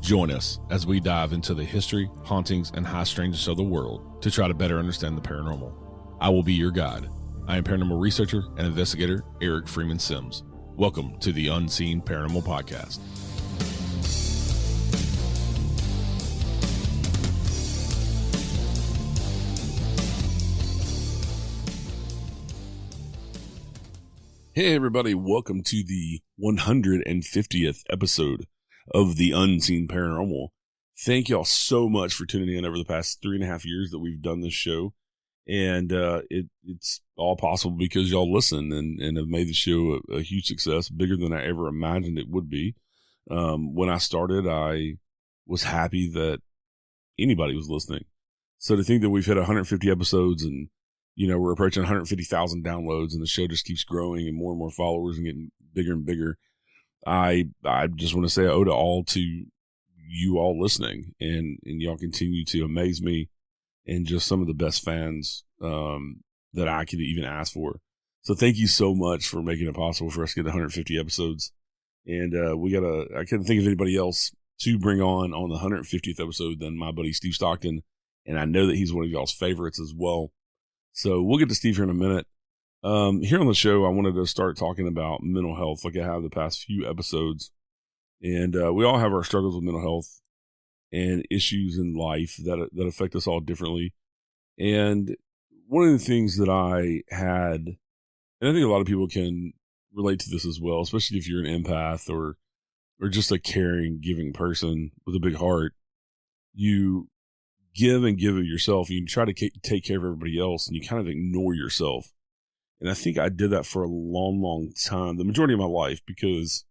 Join us as we dive into the history, hauntings, and high strangeness of the world to try to better understand the paranormal. I will be your guide. I am paranormal researcher and investigator Eric Freeman Sims. Welcome to the Unseen Paranormal Podcast. Hey everybody, welcome to the 150th episode of the Unseen Paranormal. Thank y'all so much for tuning in over the past 3.5 years that we've done this show. And it's all possible because y'all listen and have made the show a huge success, bigger than I ever imagined it would be. When I started, I was happy that anybody was listening. So to think that we've hit 150 episodes and we're approaching 150,000 downloads and the show just keeps growing and more followers and getting bigger and bigger. I just want to say I owe it all to you all listening and y'all continue to amaze me and just some of the best fans that I could even ask for. So thank you so much for making it possible for us to get 150 episodes. And I couldn't think of anybody else to bring on the 150th episode than my buddy Steve Stockton. And I know that he's one of y'all's favorites as well. So we'll get to Steve here in a minute. Here on the show, I wanted to start talking about mental health like I have the past few episodes. And we all have our struggles with mental health and issues in life that affect us all differently. And one of the things that I had, and I think a lot of people can relate to this as well, especially if you're an empath or just a caring, giving person with a big heart, you give and give of yourself. You try to take care of everybody else and you kind of ignore yourself. And I think I did that for a long time, the majority of my life, because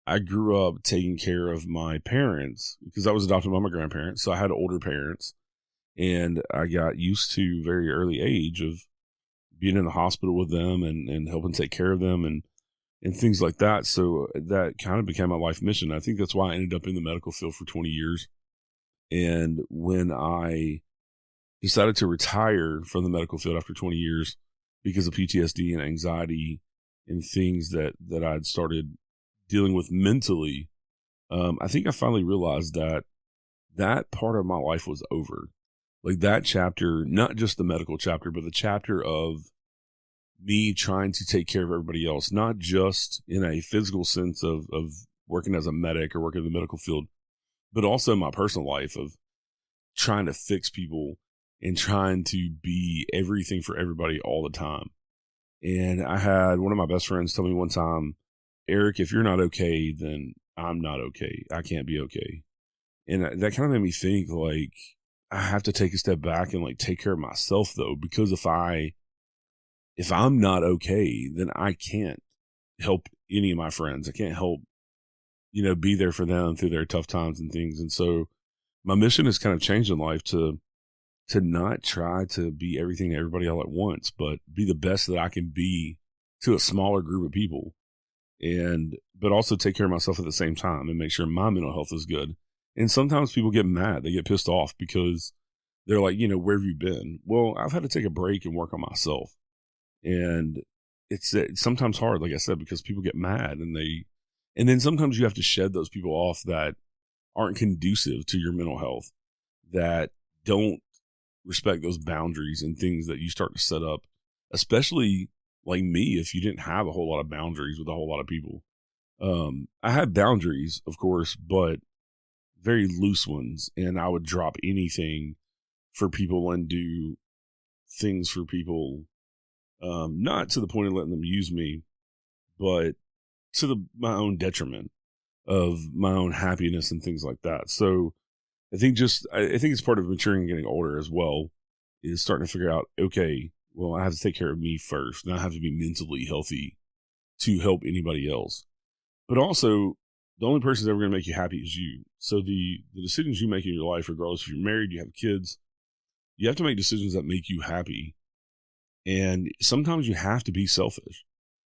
I grew up taking care of my parents because I was adopted by my grandparents. So I had older parents and I got used to very early age of being in the hospital with them and helping take care of them and things like that. So that kind of became my life mission. I think that's why I ended up in the medical field for 20 years. And when I decided to retire from the medical field after 20 years because of PTSD and anxiety and things that I'd started dealing with mentally, I think I finally realized that part of my life was over. Like that chapter, not just the medical chapter, but the chapter of me trying to take care of everybody else, not just in a physical sense of working as a medic or working in the medical field, but also my personal life of trying to fix people and trying to be everything for everybody all the time. And I had one of my best friends tell me one time, Eric, if you're not okay, then I'm not okay. I can't be okay. And that kind of made me think like, I have to take a step back and like take care of myself though, because if I'm not okay, then I can't help any of my friends. I can't help be there for them through their tough times and things. And so my mission has kind of changed in life to not try to be everything to everybody all at once, but be the best that I can be to a smaller group of people but also take care of myself at the same time and make sure my mental health is good. And sometimes people get mad. They get pissed off because they're like, where have you been? Well, I've had to take a break and work on myself. And it's sometimes hard, like I said, because people get mad and then sometimes you have to shed those people off that aren't conducive to your mental health, that don't respect those boundaries and things that you start to set up, especially like me, if you didn't have a whole lot of boundaries with a whole lot of people. I had boundaries, of course, but very loose ones. And I would drop anything for people and do things for people, not to the point of letting them use me, but to my own detriment of my own happiness and things like that. So I think it's part of maturing and getting older as well, is starting to figure out, okay, well, I have to take care of me first, and I have to be mentally healthy to help anybody else. But also, the only person that's ever going to make you happy is you. So the decisions you make in your life, regardless if you're married, you have kids, you have to make decisions that make you happy. And sometimes you have to be selfish.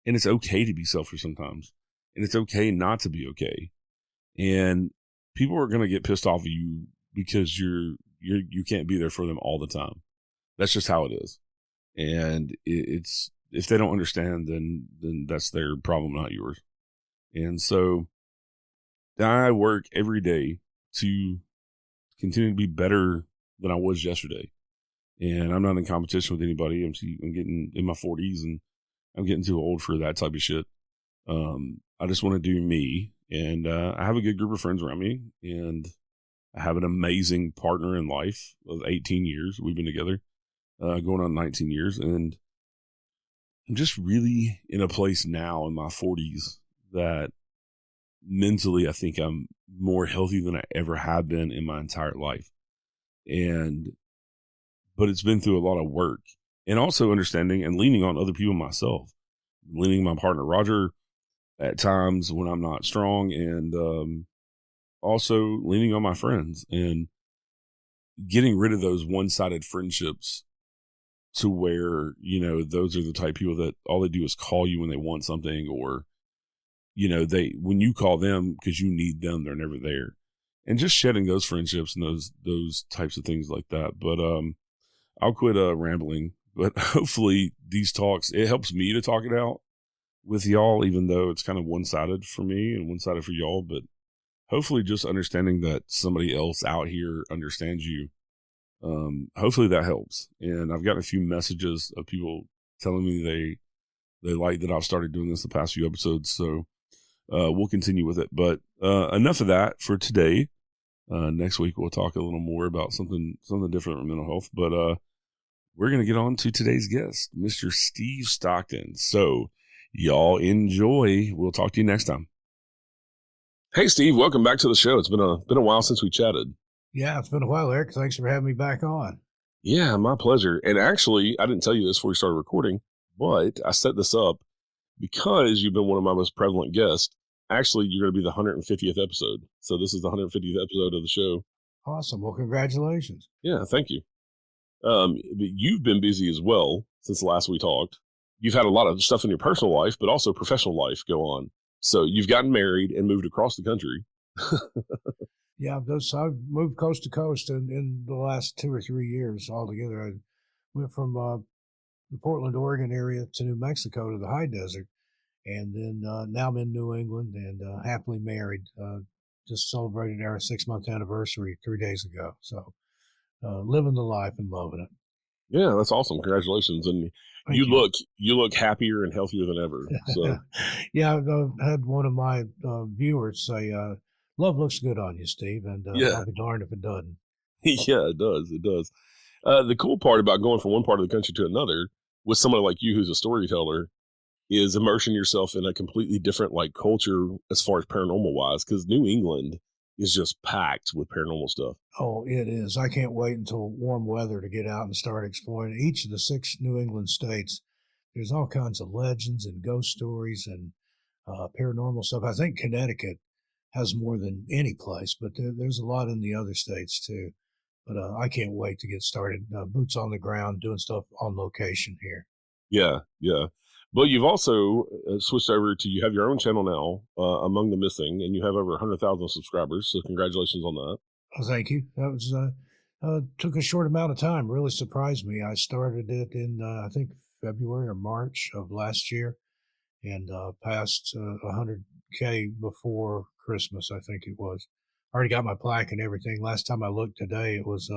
And it's okay to be selfish sometimes. And it's okay not to be okay. And people are going to get pissed off at you because you can't be there for them all the time. That's just how it is. And it's, if they don't understand, then that's their problem, not yours. And so I work every day to continue to be better than I was yesterday. And I'm not in competition with anybody. I'm getting in my 40s and I'm getting too old for that type of shit. I just want to do me. And I have a good group of friends around me. And I have an amazing partner in life of 18 years. We've been together going on 19 years. And I'm just really in a place now in my 40s that mentally I think I'm more healthy than I ever have been in my entire life. But it's been through a lot of work and also understanding and leaning on other people myself, leaning on my partner, Roger, at times when I'm not strong, and also leaning on my friends and getting rid of those one-sided friendships to where, those are the type of people that all they do is call you when they want something, or, when you call them because you need them, they're never there. And just shedding those friendships and those types of things like that. But, I'll quit rambling, but hopefully these talks, it helps me to talk it out with y'all, even though it's kind of one-sided for me and one-sided for y'all. But hopefully just understanding that somebody else out here understands you. Hopefully that helps. And I've gotten a few messages of people telling me they like that I've started doing this the past few episodes. So we'll continue with it. But enough of that for today. Next week we'll talk a little more about something different with mental health, but we're going to get on to today's guest, Mr. Steve Stockton. So y'all enjoy. We'll talk to you next time. Hey Steve, welcome back to the show. It's been a while since we chatted. Yeah, it's been a while, Eric. Thanks for having me back on. Yeah, my pleasure. And actually, I didn't tell you this before we started recording, but I set this up because you've been one of my most prevalent guests. Actually, you're going to be the 150th episode. So this is the 150th episode of the show. Awesome. Well, congratulations. Yeah, thank you. But you've been busy as well since the last we talked. You've had a lot of stuff in your personal life, but also professional life go on. So you've gotten married and moved across the country. Yeah, I've moved coast to coast in the last 2 or 3 years altogether. I went from the Portland, Oregon area to New Mexico to the high desert. And then now I'm in New England and happily married. Just celebrated our 6-month anniversary 3 days ago. So living the life and loving it. Yeah, that's awesome. Congratulations. And you look happier and healthier than ever. So yeah, I had one of my viewers say, love looks good on you, Steve, and I'll be darned if it doesn't. Yeah, it does. It does. The cool part about going from one part of the country to another with somebody like you who's a storyteller is immersing yourself in a completely different culture as far as paranormal wise, because New England is just packed with paranormal stuff. Oh, it is. I can't wait until warm weather to get out and start exploring. Each of the 6 New England states, there's all kinds of legends and ghost stories and paranormal stuff. I think Connecticut has more than any place, but there's a lot in the other states too. But I can't wait to get started. Boots on the ground, doing stuff on location here. Yeah, yeah. But you've also switched over to, you have your own channel now, Among the Missing, and you have over 100,000 subscribers. So congratulations on that. Oh, thank you. That was took a short amount of time. Really surprised me. I started it in I think February or March of last year, and passed 100K before Christmas. I think it was. Already got my plaque and everything. Last time I looked today, it was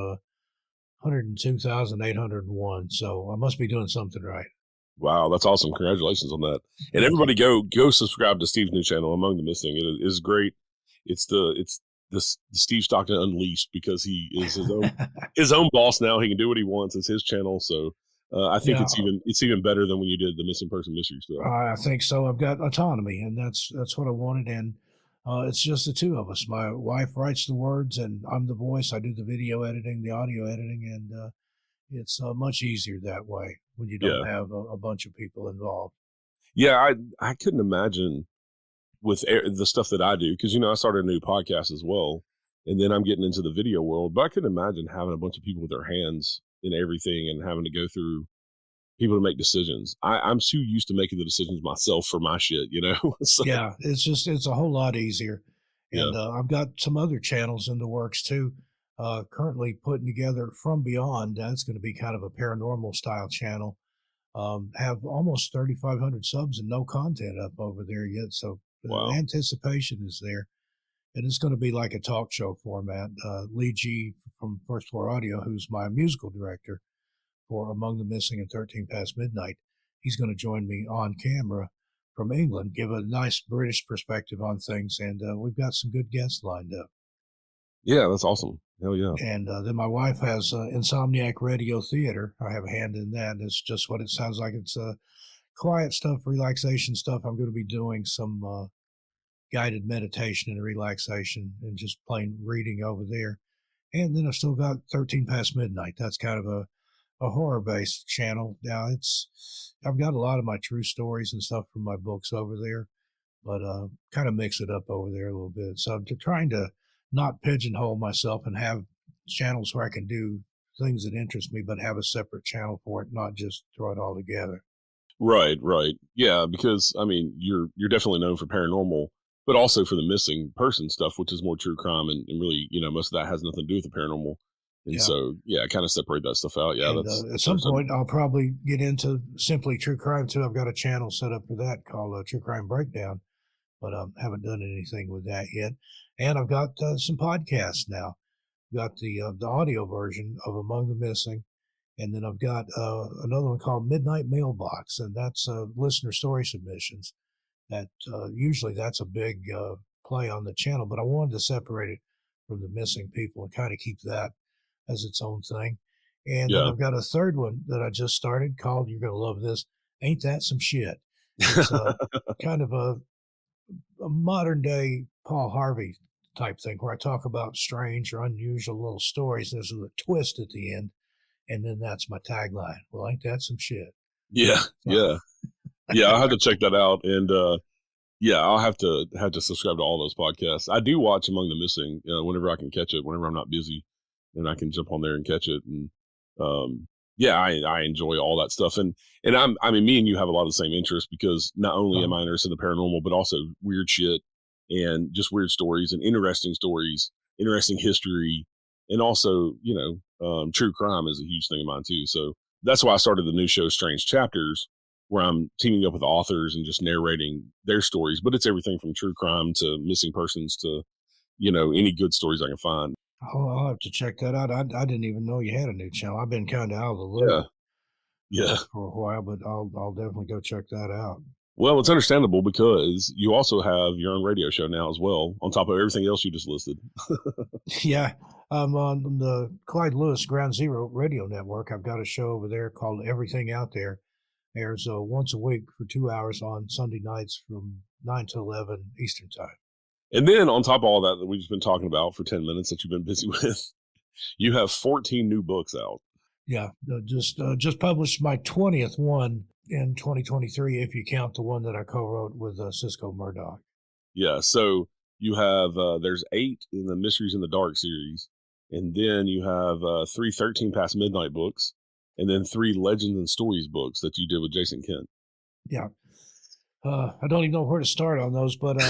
102,801. So I must be doing something right. Wow, that's awesome. Congratulations on that. And everybody go subscribe to Steve's new channel, Among the Missing. It is great. It's the Steve Stockton Unleashed, because he is his own boss now. He can do what he wants. It's his channel. So I think it's even better than when you did the missing person mystery stuff. I think so. I've got autonomy, and that's what I wanted. And it's just the two of us. My wife writes the words, and I'm the voice. I do the video editing, the audio editing, and it's much easier that way when you don't have a bunch of people involved. Yeah, I couldn't imagine with the stuff that I do, because I started a new podcast as well, and then I'm getting into the video world. But I couldn't imagine having a bunch of people with their hands in everything and having to go through people to make decisions. I'm too used to making the decisions myself for my shit, So, yeah, it's a whole lot easier. And I've got some other channels in the works too. Currently putting together From Beyond. That's going to be kind of a paranormal style channel. Have almost 3,500 subs and no content up over there yet. So the anticipation is there. and it's going to be like a talk show format. Lee G from First Floor Audio, who's my musical director for Among the Missing and 13 Past Midnight, he's going to join me on camera from England, give a nice British perspective on things, and we've got some good guests lined up. Yeah, that's awesome. Hell yeah. And then my wife has Insomniac Radio Theater. I have a hand in that. It's just what it sounds like. It's quiet stuff, relaxation stuff. I'm going to be doing some guided meditation and relaxation and just plain reading over there. And then I've still got 13 Past Midnight. That's kind of a horror-based channel. Now, I've got a lot of my true stories and stuff from my books over there, but kind of mix it up over there a little bit. So I'm trying to not pigeonhole myself and have channels where I can do things that interest me, but have a separate channel for it, not just throw it all together. Right. Yeah, because I mean, you're definitely known for paranormal, but also for the missing person stuff, which is more true crime, and really, most of that has nothing to do with the paranormal. And Yeah. so, yeah, kind of separate that stuff out. Yeah, And at some point, I'll probably get into simply true crime too. I've got a channel set up for that called True Crime Breakdown, but haven't done anything with that yet. And I've got some podcasts now. Got the audio version of Among the Missing, and then I've got another one called Midnight Mailbox, and that's listener story submissions. That usually that's a big play on the channel, but I wanted to separate it from the missing people and kind of keep that as its own thing. And then yeah. I've got a third one that I just started called, you're going to love this, Ain't That Some Shit? It's kind of a modern day Paul Harvey type thing where I talk about strange or unusual little stories. There's a twist at the end, and then that's my tagline. Well, ain't that some shit? Yeah, yeah. I'll have to check that out, and yeah, I'll have to subscribe to all those podcasts. I do watch Among the Missing whenever I can catch it, whenever I'm not busy, and I can jump on there and catch it. And yeah, I enjoy all that stuff. And I mean, me and you have a lot of the same interests because not only am I interested in the paranormal, but also weird shit and just weird stories and interesting stories, interesting history, and also true crime is a huge thing of mine too. So that's why I started the new show, Strange Chapters, where I'm teaming up with authors and just narrating their stories. But it's everything from true crime to missing persons to, any good stories I can find. I'll have to check that out. I didn't even know you had a new channel. I've been kind of out of the loop Yeah. for a while, but I'll definitely go check that out. Well, it's understandable because you also have your own radio show now as well, on top of everything else you just listed. Yeah. I'm on the Clyde Lewis Ground Zero radio network. I've got a show over there called Everything Out There. Airs once a week for 2 hours on Sunday nights from 9 to 11 Eastern time. And then on top of all that we've just been talking about for 10 minutes that you've been busy with, you have 14 new books out. Yeah, just published my 20th one in 2023, if you count the one that I co-wrote with Cisco Murdoch. Yeah, so you have, there's 8 in the Mysteries in the Dark series, and then you have 3 13 Past Midnight books, and then 3 Legends and Stories books that you did with Jason Kent. Yeah. I don't even know where to start on those, but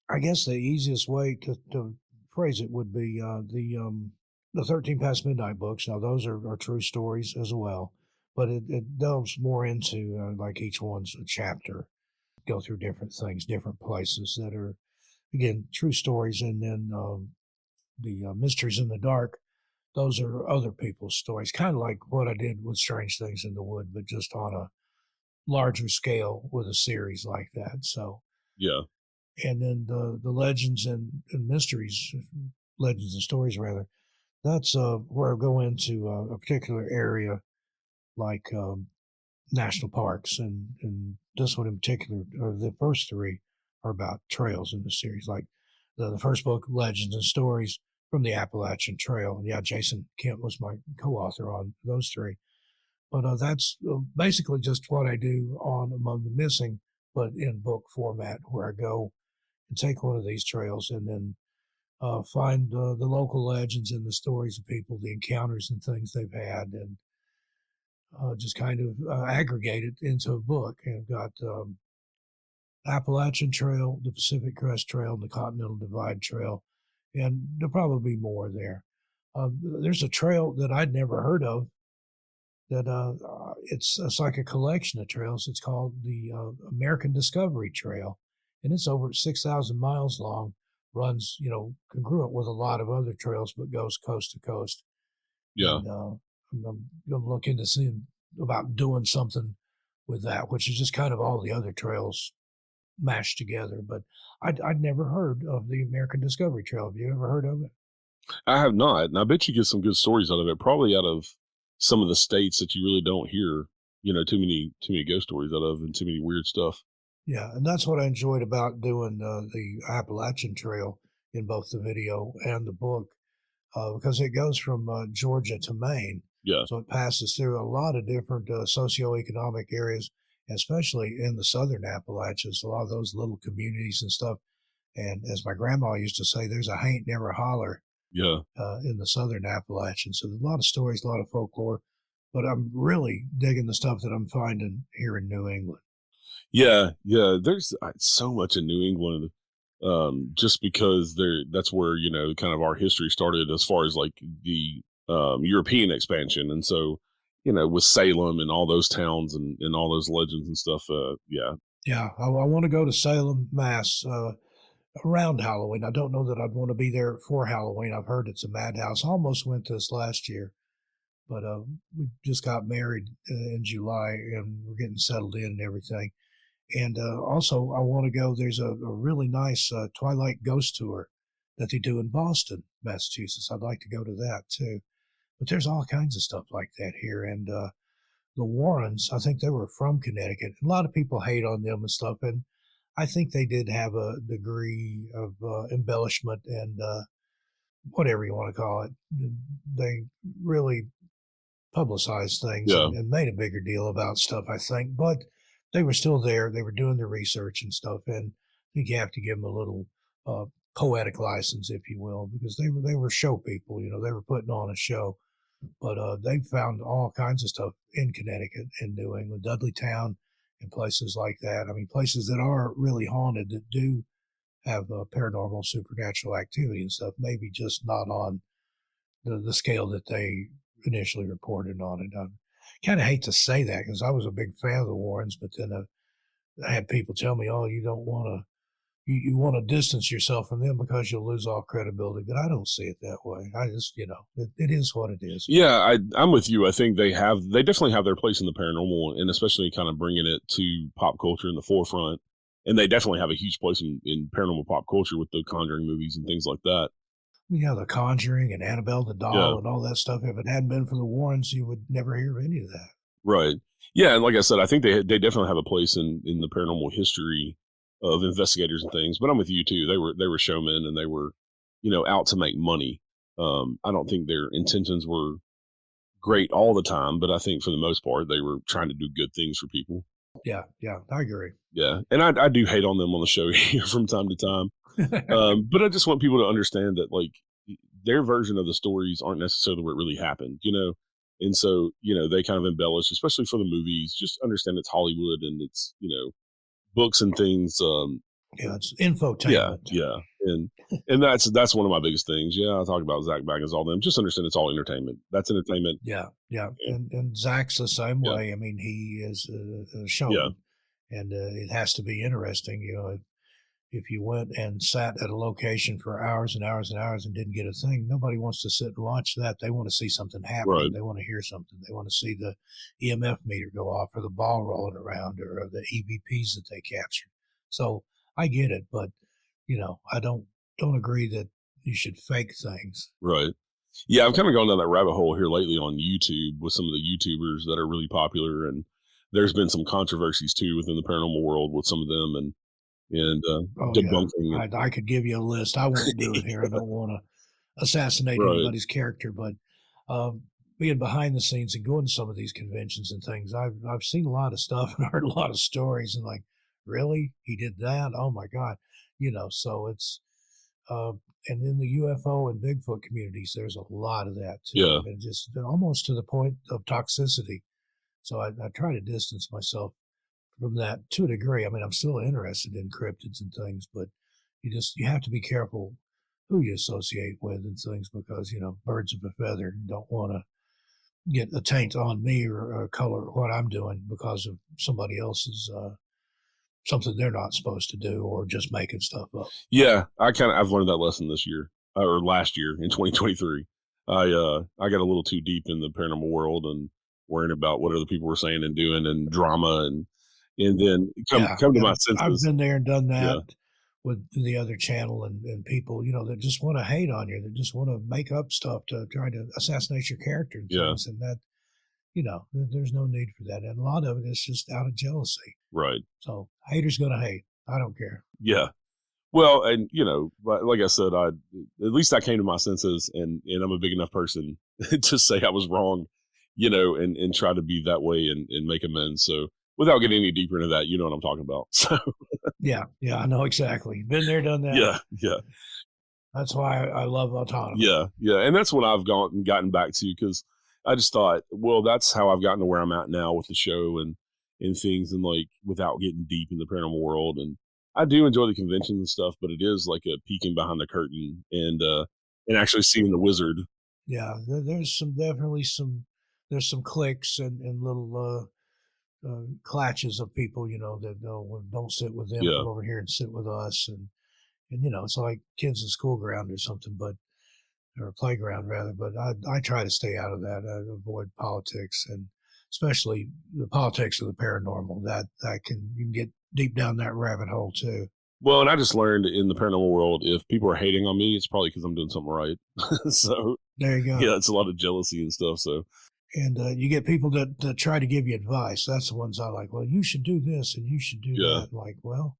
I guess the easiest way to phrase it would be the 13 Past Midnight books. Now, those are true stories as well, but it delves more into like each one's a chapter, go through different things, different places that are, again, true stories. And then the Mysteries in the Dark, those are other people's stories, kind of like what I did with Strange Things in the Wood, but just on a larger scale with a series like that. So, yeah. And then the Legends and Mysteries, Legends and Stories rather, that's where I go into a particular area like national parks, and this one in particular, or the first 3 are about trails in the series. Like the first book, Legends and Stories from the Appalachian Trail. And yeah, Jason Kent was my co-author on those 3. But that's basically just what I do on Among the Missing, but in book format, where I go and take one of these trails and then find the local legends and the stories of people, the encounters and things they've had, and just kind of aggregate it into a book. And I've got Appalachian Trail, the Pacific Crest Trail, and the Continental Divide Trail, and there'll probably be more there. There's a trail that I'd never heard of that it's like a collection of trails. It's called the American Discovery Trail, and it's over 6,000 miles long runs, congruent with a lot of other trails, but goes coast to coast. Yeah. And I'm looking to see about doing something with that, which is just kind of all the other trails mashed together. But I'd never heard of the American Discovery Trail. Have you ever heard of it? I have not, and I bet you get some good stories out of it. Probably out of some of the states that you really don't hear, too many ghost stories out of, and too many weird stuff. Yeah, and that's what I enjoyed about doing the Appalachian Trail in both the video and the book, because it goes from Georgia to Maine. Yeah, So it passes through a lot of different socioeconomic areas, especially in the southern Appalachians, a lot of those little communities and stuff. And as my grandma used to say, there's a haint never holler yeah, in the southern Appalachians. So there's a lot of stories, a lot of folklore, but I'm really digging the stuff that I'm finding here in New England. yeah, yeah. There's so much in New England, just because that's where kind of our history started as far as like the European expansion, and so with Salem and all those towns and all those legends and stuff. Yeah, Yeah, I want to go to Salem, Mass. Around Halloween. I don't know that I'd want to be there for Halloween. I've heard it's a madhouse. I almost went this last year, but we just got married in July and we're getting settled in and everything. And also, I want to go. There's a really nice Twilight Ghost Tour that they do in Boston, Massachusetts. I'd like to go to that too. But there's all kinds of stuff like that here. And the Warrens, I think they were from Connecticut. A lot of people hate on them and stuff. And I think they did have a degree of embellishment and whatever you want to call it. They really publicized things yeah, and made a bigger deal about stuff, I think. But they were still there. They were doing their research and stuff. And I think you have to give them a little uh, poetic license, if you will, because they were show people. They were putting on a show. But they found all kinds of stuff in Connecticut and New England, Dudleytown, and places like that. I mean, places that are really haunted that do have paranormal, supernatural activity and stuff. Maybe just not on the scale that they initially reported on it. I kind of hate to say that because I was a big fan of the Warrens, but then I had people tell me, "Oh, you don't want to." You want to distance yourself from them because you'll lose all credibility. But I don't see it that way. I just, it is what it is. yeah. I'm with you. I think they definitely have their place in the paranormal, and especially kind of bringing it to pop culture in the forefront. And they definitely have a huge place in paranormal pop culture with the Conjuring movies and things like that. The Conjuring and Annabelle the Yeah, doll and all that stuff. If it hadn't been for the Warrens, you would never hear of any of that. right. Yeah, and like I said, I think they definitely have a place in the paranormal history of investigators and things. But I'm with you too. They were showmen and they were, out to make money. I don't think their intentions were great all the time, but I think for the most part they were trying to do good things for people. Yeah, yeah, I agree. Yeah, and I do hate on them on the show here from time to time. But I just want people to understand that like their version of the stories aren't necessarily what really happened, and so they kind of embellish, especially for the movies. Just understand it's Hollywood and it's books and things. Yeah, it's Yeah, infotainment. yeah, and that's one of my biggest things. Yeah, I talk about Zach Baggins, all them. Just understand it's all entertainment. That's entertainment. Yeah, yeah, And, and Zach's the same yeah, way. I mean, he is a yeah, showman, and it has to be interesting. If you went and sat at a location for hours and hours and hours and didn't get a thing, nobody wants to sit and watch that. They want to see something happening. right. They want to hear something. They want to see the EMF meter go off or the ball rolling around or the EVPs that they captured. So I get it, but I don't agree that you should fake things. Right. Yeah, I've kind of gone down that rabbit hole here lately on YouTube with some of the YouTubers that are really popular, and there's been some controversies too within the paranormal world with some of them, and Oh yeah, debunking. I could give you a list. I won't do it here. I don't want to assassinate Right. anybody's character, but being behind the scenes and going to some of these conventions and things, I've seen a lot of stuff and heard a lot of stories, and like, really, he did that? Oh my god, So it's uh, and in the UFO and Bigfoot communities, there's a lot of that too, Yeah. and just almost to the point of toxicity. So I try to distance myself from that to a degree. I mean, I'm still interested in cryptids and things, but you have to be careful who you associate with and things because birds of a feather don't want to get a taint on me or color what I'm doing because of somebody else's something they're not supposed to do or just making stuff up. Yeah, I've learned that lesson this year or last year in 2023. I got a little too deep in the paranormal world and worrying about what other people were saying and doing and drama and then come to my I've senses. been there and done that Yeah, with the other channel and people, that just want to hate on you, that just want to make up stuff to try to assassinate your character and yeah, things. And that, there's no need for that. And a lot of it is just out of jealousy. right. So haters going to hate. I don't care. Yeah. Well, and like I said, at least I came to my senses, and I'm a big enough person to say I was wrong, and try to be that way and make amends. So without getting any deeper into that, you know what I'm talking about. So Yeah, I know exactly. Been there, done that. yeah, That's why I love autonomy. yeah, and that's what I've gotten back to because I just thought, well, that's how I've gotten to where I'm at now with the show and things, and like without getting deep in the paranormal world. And I do enjoy the conventions and stuff, but it is like a peeking behind the curtain and actually seeing the wizard. Yeah, there's definitely there's some clicks and little clatches of people, that don't sit with them, Yeah, come over here and sit with us, and it's like kids in school ground or something, or playground rather. But I try to stay out of that. I avoid politics, and especially the politics of the paranormal. That you can get deep down that rabbit hole too. well, and I just learned in the paranormal world, if people are hating on me, it's probably because I'm doing something right. So There you go. yeah, it's a lot of jealousy and stuff. So And you get people that try to give you advice. That's the ones I like. Well, you should do this and you should do yeah, that. Like, well,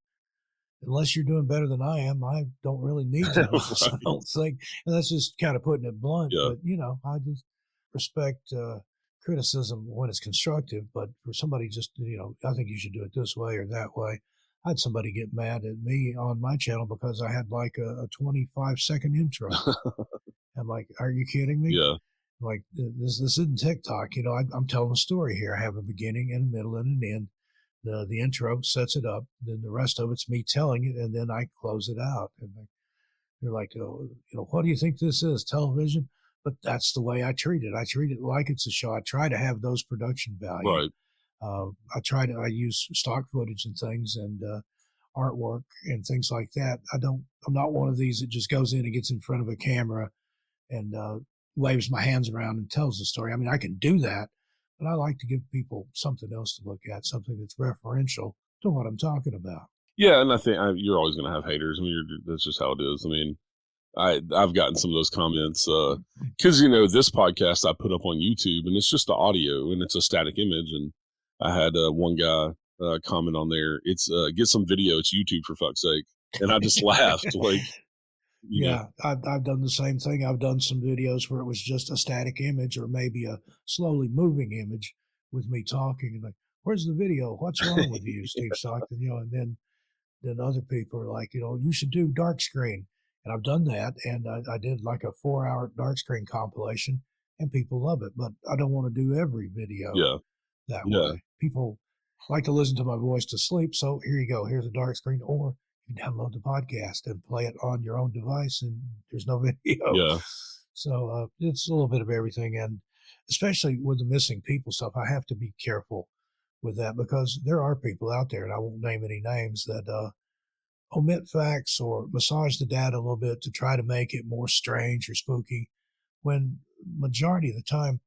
unless you're doing better than I am, I don't really need advice. I right. don't think. And that's just kind of putting it blunt. Yeah, But, I just respect criticism when it's constructive. But for somebody just, I think you should do it this way or that way. I had somebody get mad at me on my channel because I had like a 25-second intro. I'm like, are you kidding me? yeah, Like this isn't TikTok. I'm telling a story here. I have a beginning and a middle and an end. The intro sets it up. Then the rest of it's me telling it, and then I close it out. And they're like, oh, what do you think this is? Television? But that's the way I treat it. I treat it like it's a show. I try to have those production value. right. I use stock footage and things and artwork and things like that. I'm not one of these that just goes in and gets in front of a camera and waves my hands around and tells the story. I mean, I can do that, but I like to give people something else to look at, something that's referential to what I'm talking about. Yeah, and I think you're always going to have haters. I mean, that's just how it is. I mean, I've gotten some of those comments because this podcast I put up on YouTube and it's just the audio and it's a static image. And I had one guy comment on there. It's get some video. It's YouTube for fuck's sake. And I just laughed like, Yeah, I've done the same thing. I've done some videos where it was just a static image or maybe a slowly moving image with me talking and like, where's the video? What's wrong with you, Steve Stockton? And then other people are like, you should do dark screen. And I've done that. And I did like a 4-hour dark screen compilation and people love it. But I don't want to do every video yeah, that yeah, way. People like to listen to my voice to sleep. So here you go. Here's a dark screen. Or you download the podcast and play it on your own device and there's no video. yeah. So it's a little bit of everything. And especially with the missing people stuff, I have to be careful with that because there are people out there, and I won't name any names, that omit facts or massage the data a little bit to try to make it more strange or spooky when majority of the time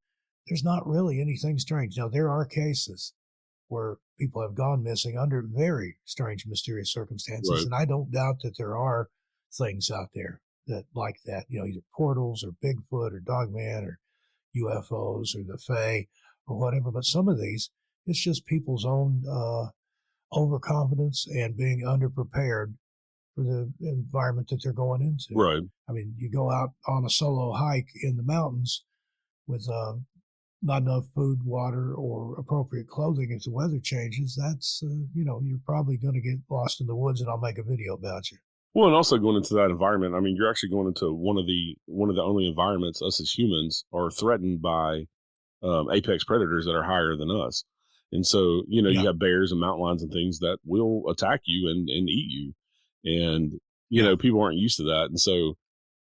there's not really anything strange. Now, there are cases where people have gone missing under very strange, mysterious circumstances. Right. And I don't doubt that there are things out there that like that, either portals or Bigfoot or Dogman or UFOs or the Fae or whatever. But some of these, it's just people's own overconfidence and being underprepared for the environment that they're going into. Right. I mean, you go out on a solo hike in the mountains with not enough food, water, or appropriate clothing. If the weather changes, that's, you're probably going to get lost in the woods and I'll make a video about you. Well, and also going into that environment, I mean, you're actually going into one of the only environments us as humans are threatened by apex predators that are higher than us. And so, you have bears and mountain lions and things that will attack you and eat you. And, people aren't used to that. And so,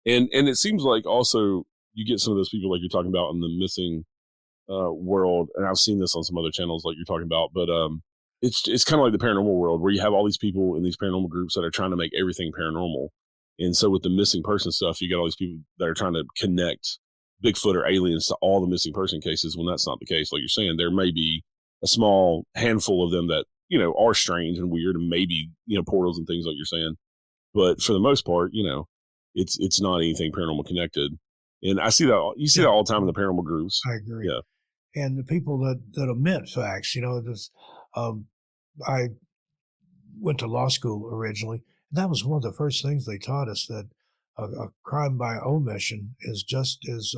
and it seems like also you get some of those people like you're talking about in the missing world. And I've seen this on some other channels like you're talking about, but it's kind of like the paranormal world where you have all these people in these paranormal groups that are trying to make everything paranormal. And so with the missing person stuff, you got all these people that are trying to connect Bigfoot or aliens to all the missing person cases when that's not the case. Like you're saying, there may be a small handful of them that, you know, are strange and weird and maybe, you know, portals and things like you're saying. But for the most part, you know, it's not anything paranormal connected. And I see that, you see that all the time in the paranormal groups. I agree. Yeah. And the people that omit facts, you know, this, I went to law school originally. And that was one of the first things they taught us, that a crime by omission is just as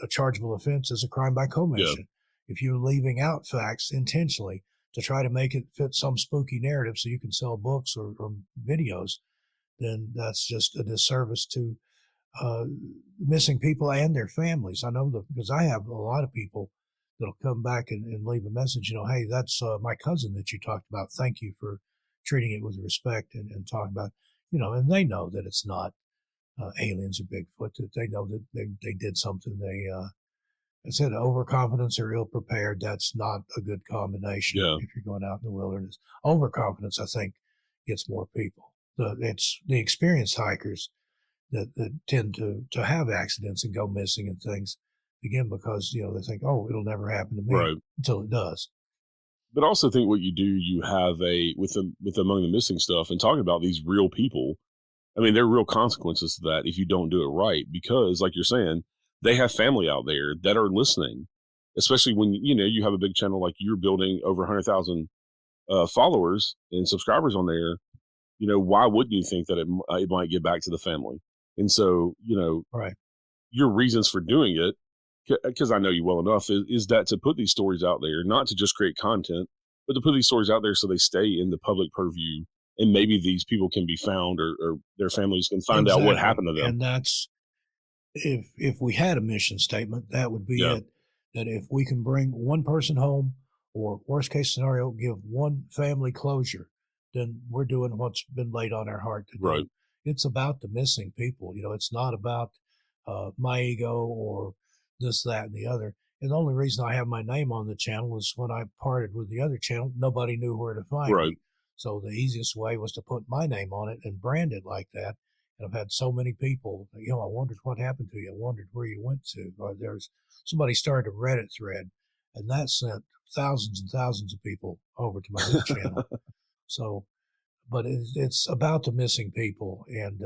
a chargeable offense as a crime by commission. Yeah. If you're leaving out facts intentionally to try to make it fit some spooky narrative so you can sell books or videos, then that's just a disservice to missing people and their families. I know that because I have a lot of people that'll come back and leave a message, you know, hey, that's my cousin that you talked about. Thank you for treating it with respect and talking about, you know, and they know that it's not aliens or Bigfoot, that they know that they did something. I said overconfidence or ill prepared, that's not a good combination if you're going out in the wilderness. Overconfidence, I think, gets more people. It's the experienced hikers that tend to have accidents and go missing and things, again, because, you know, they think, oh, it'll never happen to me until it does. But I also think what you do, you have with among the missing stuff and talking about these real people. I mean, there are real consequences to that if you don't do it right, because like you're saying, they have family out there that are listening, especially when, you know, you have a big channel like you're building over 100,000 followers and subscribers on there. You know, why wouldn't you think that it might get back to the family? And so, you know, your reasons for doing it, because I know you well enough, is that to put these stories out there, not to just create content, but to put these stories out there so they stay in the public purview, and maybe these people can be found or their families can find out what happened to them. And that's, if we had a mission statement, that would be it. That if we can bring one person home, or worst case scenario, give one family closure, then we're doing what's been laid on our heart to do. It's about the missing people. You know, it's not about my ego or this, that, and the other. And the only reason I have my name on the channel is when I parted with the other channel, nobody knew where to find me. So the easiest way was to put my name on it and brand it like that. And I've had so many people, you know, I wondered what happened to you. I wondered where you went to. Or there's somebody started a Reddit thread, and that sent thousands and thousands of people over to my new channel. So, but it's about the missing people and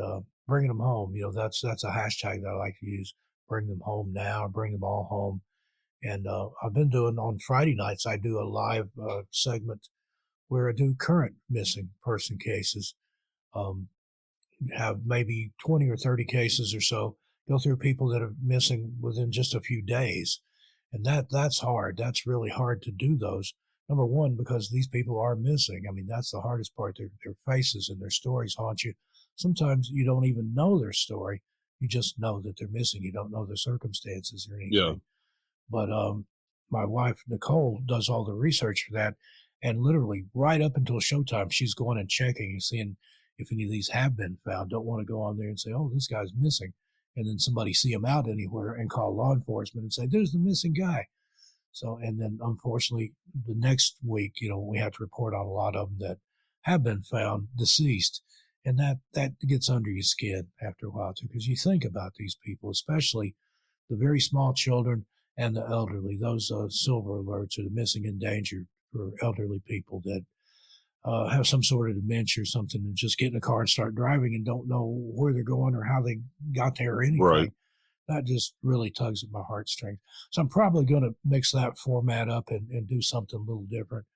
bringing them home. You know, that's a hashtag that I like to use. Bring them home now, bring them all home. And I've been doing, on Friday nights, I do a live segment where I do current missing person cases. Have maybe 20 or 30 cases or so, go through people that are missing within just a few days. And that's hard. That's really hard to do those. Number one, because these people are missing. I mean, that's the hardest part. Their faces and their stories haunt you. Sometimes you don't even know their story. You just know that they're missing. You don't know the circumstances or anything. But my wife, Nicole, does all the research for that. And literally right up until showtime, she's going and checking and seeing if any of these have been found. Don't want to go on there and say, oh, this guy's missing. And then somebody see him out anywhere and call law enforcement and say, there's the missing guy. So, and then unfortunately, the next week, you know, we have to report on a lot of them that have been found deceased. And that gets under your skin after a while, too, because you think about these people, especially the very small children and the elderly. Those silver alerts are the missing and endangered for elderly people that have some sort of dementia or something and just get in a car and start driving and don't know where they're going or how they got there or anything. That just really tugs at my heartstrings. So I'm probably going to mix that format up and do something a little different,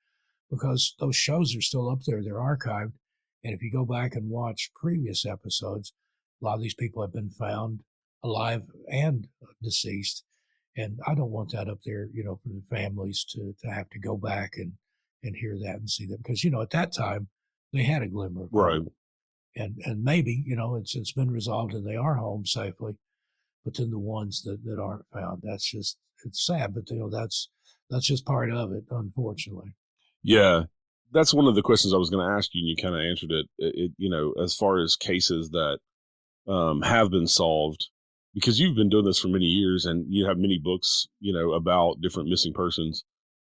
because those shows are still up there. They're archived. And if you go back and watch previous episodes, a lot of these people have been found alive and deceased. And I don't want that up there, you know, for the families to have to go back and hear that and see that, because, you know, at that time they had a glimmer of hope. And maybe, you know, it's been resolved and they are home safely. But then the ones that aren't found, it's sad, but, you know, that's just part of it, unfortunately. Yeah. That's one of the questions I was going to ask you, and you kind of answered it. You know, as far as cases that have been solved, because you've been doing this for many years and you have many books, you know, about different missing persons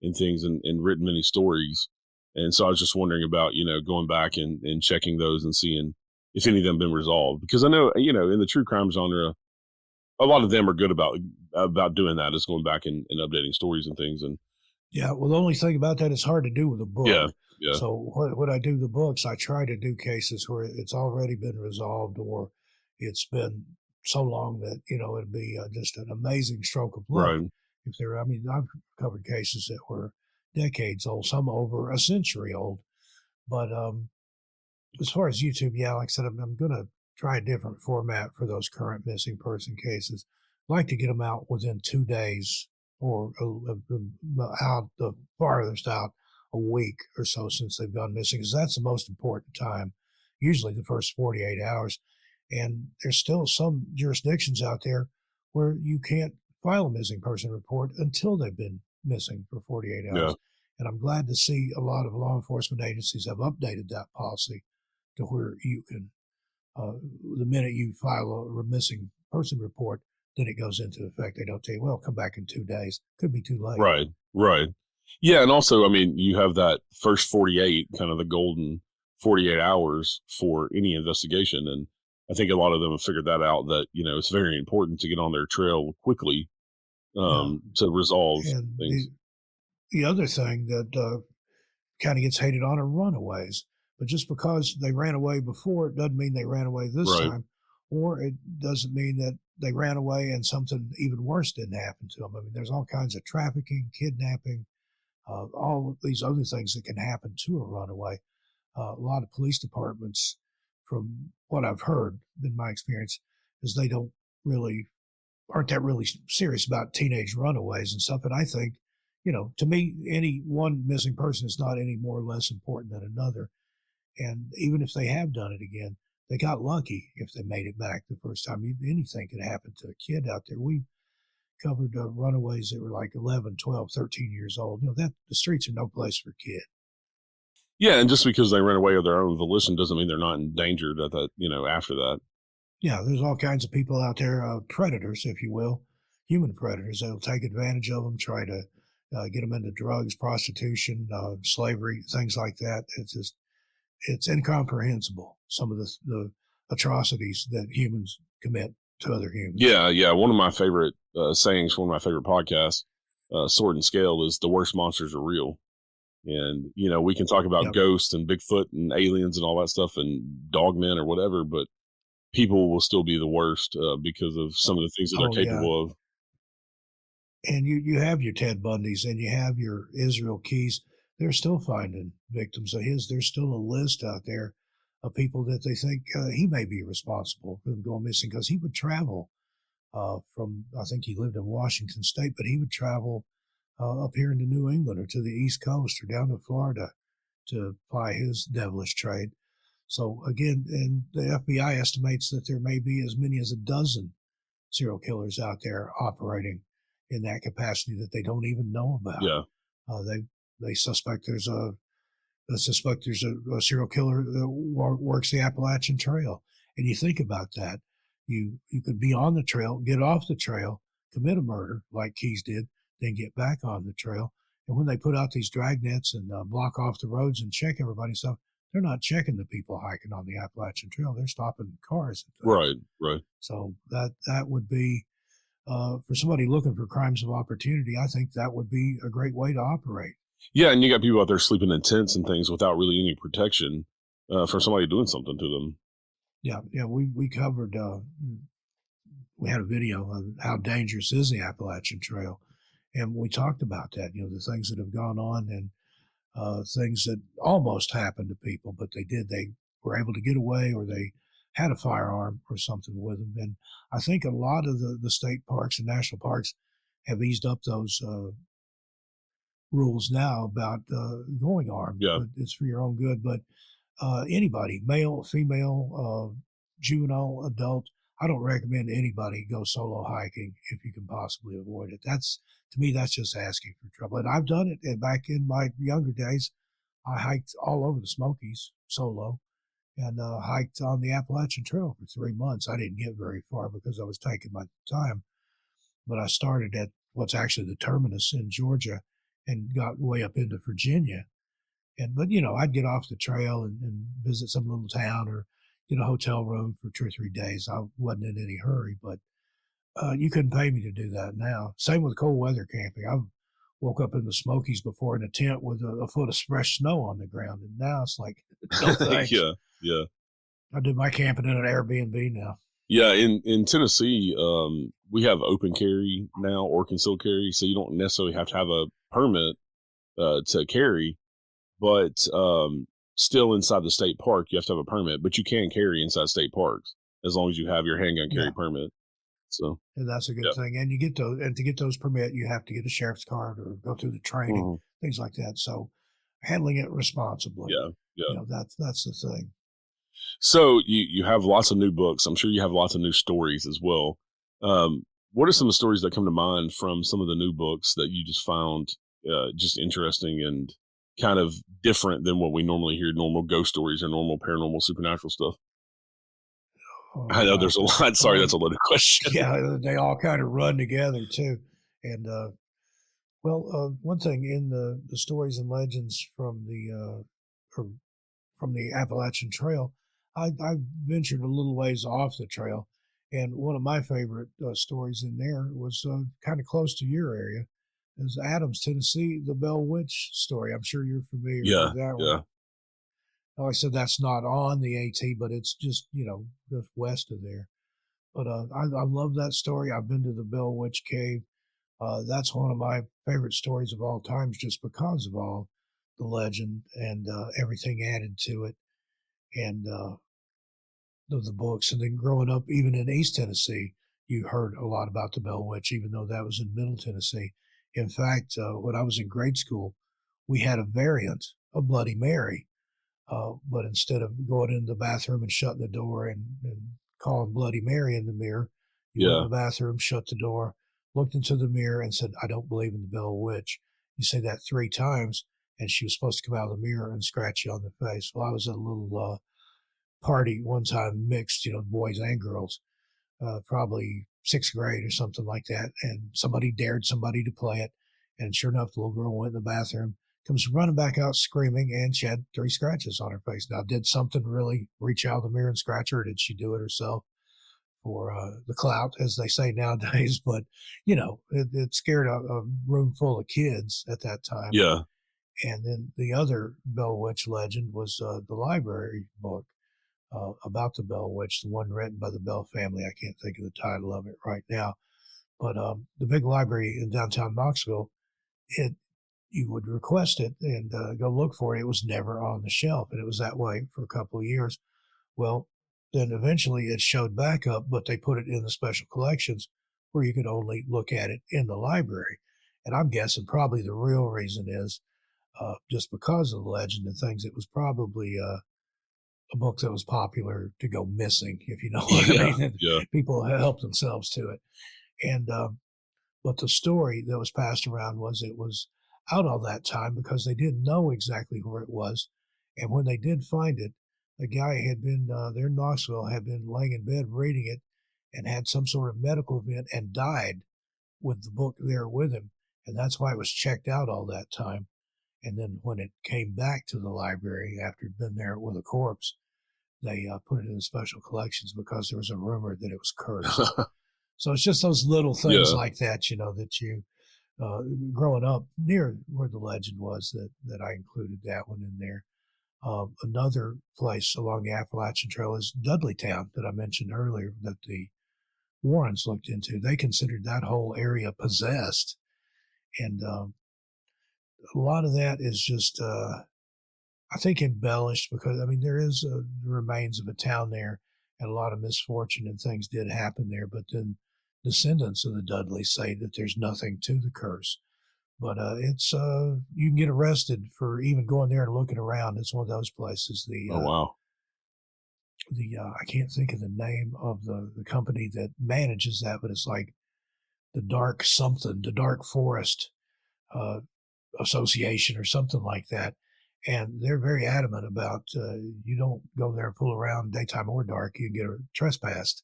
and things, and written many stories. And so I was just wondering about, going back and checking those and seeing if any of them have been resolved. Because I know, in the true crime genre, a lot of them are good about doing that, is going back and updating stories and things. And Yeah, well, the only thing about that is hard to do with a yeah, book. yeah, So what I do the books, I try to do cases where it's already been resolved or it's been so long that, it'd be just an amazing stroke of luck. right, If there, I mean, I've covered cases that were decades old, some over a century old. But as far as YouTube, yeah, like I said, I'm going to try a different format for those current missing person cases. I'd like to get them out within 2 days or out the farthest out a week or so since they've gone missing, because that's the most important time, usually the first 48 hours. And there's still some jurisdictions out there where you can't file a missing person report until they've been missing for 48 yeah, hours. And I'm glad to see a lot of law enforcement agencies have updated that policy to where you can, the minute you file a missing person report, then it goes into effect. They don't tell you, well, come back in 2 days. Could be too late. right, right. Yeah, and also, I mean, you have that first 48, kind of the golden 48 hours for any investigation, and I think a lot of them have figured that out. That it's very important to get on their trail quickly, Yeah. to resolve And things. the other thing that kind of gets hated on are runaways. But just because they ran away before, it doesn't mean they ran away this Right. time, or it doesn't mean that they ran away and something even worse didn't happen to them. I mean, there's all kinds of trafficking, kidnapping, all of these other things that can happen to a runaway. A lot of police departments, from what I've heard in my experience, is they don't really aren't that really serious about teenage runaways and stuff. And I think, to me, any one missing person is not any more or less important than another. And even if they have done it again, they got lucky if they made it back the first time. Anything could happen to a kid out there. We covered runaways that were like 11, 12, 13 years old. That the streets are no place for kids. Yeah, and just because they ran away of their own volition doesn't mean they're not endangered at that. After that. Yeah, there's all kinds of people out there, predators, if you will, human predators that'll take advantage of them, try to get them into drugs, prostitution, slavery, things like that. It's incomprehensible, some of the atrocities that humans commit to other humans. Yeah, yeah. One of my favorite sayings from one of my favorite podcasts, Sword and Scale, is the worst monsters are real. And we can talk about Yep. ghosts and Bigfoot and aliens and all that stuff and dogmen or whatever, but people will still be the worst because of some of the things that they're Oh yeah, capable of. and you have your Ted Bundys and you have your Israel Keys. They're still finding victims of his. There's still a list out there of people that they think he may be responsible for them going missing, because he would travel from, I think he lived in Washington State, but he would travel up here into New England or to the East Coast or down to Florida to ply his devilish trade. So again, and the FBI estimates that there may be as many as a dozen serial killers out there operating in that capacity that they don't even know about. Yeah, They suspect there's a serial killer that works the Appalachian Trail, and you think about that. You could be on the trail, get off the trail, commit a murder like Keys did, then get back on the trail. And when they put out these dragnets and block off the roads and check everybody's stuff, they're not checking the people hiking on the Appalachian Trail. They're stopping cars and things. right, right. So that would be for somebody looking for crimes of opportunity. I think that would be a great way to operate. Yeah, and you got people out there sleeping in tents and things without really any protection for somebody doing something to them. Yeah, yeah. We covered. We had a video of how dangerous is the Appalachian Trail, and we talked about that. The things that have gone on and things that almost happened to people, but they did. They were able to get away, or they had a firearm or something with them. And I think a lot of the state parks and national parks have eased up those rules now about going armed. Yeah, But it's for your own good. But anybody, male, female, juvenile, adult, I don't recommend anybody go solo hiking if you can possibly avoid it. That's, to me, that's just asking for trouble. And I've done it. And back in my younger days, I hiked all over the Smokies solo and hiked on the Appalachian Trail for 3 months. I didn't get very far because I was taking my time, but I started at what's actually the terminus in Georgia and got way up into Virginia. But I'd get off the trail and visit some little town or get a hotel room for 2 or 3 days. I wasn't in any hurry, but you couldn't pay me to do that now. Same with cold weather camping. I've woke up in the Smokies before in a tent with a foot of fresh snow on the ground, and now it's like, no thanks. Yeah, yeah. I do my camping in an Airbnb now. Yeah, in Tennessee, we have open carry now or concealed carry, so you don't necessarily have to have a permit to carry, but still inside the state park, you have to have a permit, but you can carry inside state parks as long as you have your handgun carry permit. So, and that's a good thing. And you get those, and to get those permit, you have to get a sheriff's card or go through the training, things like that. So, handling it responsibly. Yeah. That's the thing. So you have lots of new books. I'm sure you have lots of new stories as well. What are some of the stories that come to mind from some of the new books that you just found just interesting and kind of different than what we normally hear, normal ghost stories or normal paranormal supernatural stuff? Oh, I know there's a lot. Sorry, that's a loaded question. Yeah, they all kind of run together too. And one thing in the stories and legends from the Appalachian Trail, I ventured a little ways off the trail, and one of my favorite stories in there was kind of close to your area. It was Adams, Tennessee, the Bell Witch story. I'm sure you're familiar with that one. Like I said, that's not on the AT, but it's just just west of there. But I love that story. I've been to the Bell Witch Cave. That's one of my favorite stories of all times, just because of all the legend and everything added to it, and the books. And then growing up, even in East Tennessee, you heard a lot about the Bell Witch, even though that was in Middle Tennessee. In fact, when I was in grade school, we had a variant of Bloody Mary. But instead of going in the bathroom and shutting the door and calling Bloody Mary in the mirror, you went in the bathroom, shut the door, looked into the mirror, and said, "I don't believe in the Bell Witch." You say that 3 times, and she was supposed to come out of the mirror and scratch you on the face. Well, I was at a little party one time, mixed, boys and girls, probably 6th grade or something like that, and somebody dared somebody to play it, and sure enough, the little girl went in the bathroom, comes running back out screaming, and she had 3 scratches on her face. Now, did something really reach out of the mirror and scratch her, or did she do it herself for the clout, as they say nowadays? But, it scared a room full of kids at that time. Yeah. And then the other Bell Witch legend was the library book about the Bell Witch, the one written by the Bell family. I can't think of the title of it right now. But the big library in downtown Knoxville, you would request it and go look for it. It was never on the shelf, and it was that way for a couple of years. Well, then eventually it showed back up, but they put it in the special collections where you could only look at it in the library. And I'm guessing probably the real reason is just because of the legend and things. It was probably a book that was popular to go missing, if you know what I mean. People helped themselves to it. And but the story that was passed around was it was out all that time because they didn't know exactly where it was. And when they did find it, the guy had been there in Knoxville, had been laying in bed reading it and had some sort of medical event and died with the book there with him. And that's why it was checked out all that time. And then when it came back to the library after it'd been there with a corpse, they put it in the special collections because there was a rumor that it was cursed. So it's just those little things like that, that you, growing up near where the legend was, that I included that one in there. Another place along the Appalachian Trail is Dudleytown that I mentioned earlier that the Warrens looked into. They considered that whole area possessed. And a lot of that is just, I think, embellished because, there is the remains of a town there and a lot of misfortune and things did happen there. But then descendants of the Dudleys say that there's nothing to the curse. But it's you can get arrested for even going there and looking around. It's one of those places. Oh, wow. I can't think of the name of the company that manages that, but it's like the Dark Forest Association or something like that. And they're very adamant about you don't go there and fool around daytime or dark. You get trespassed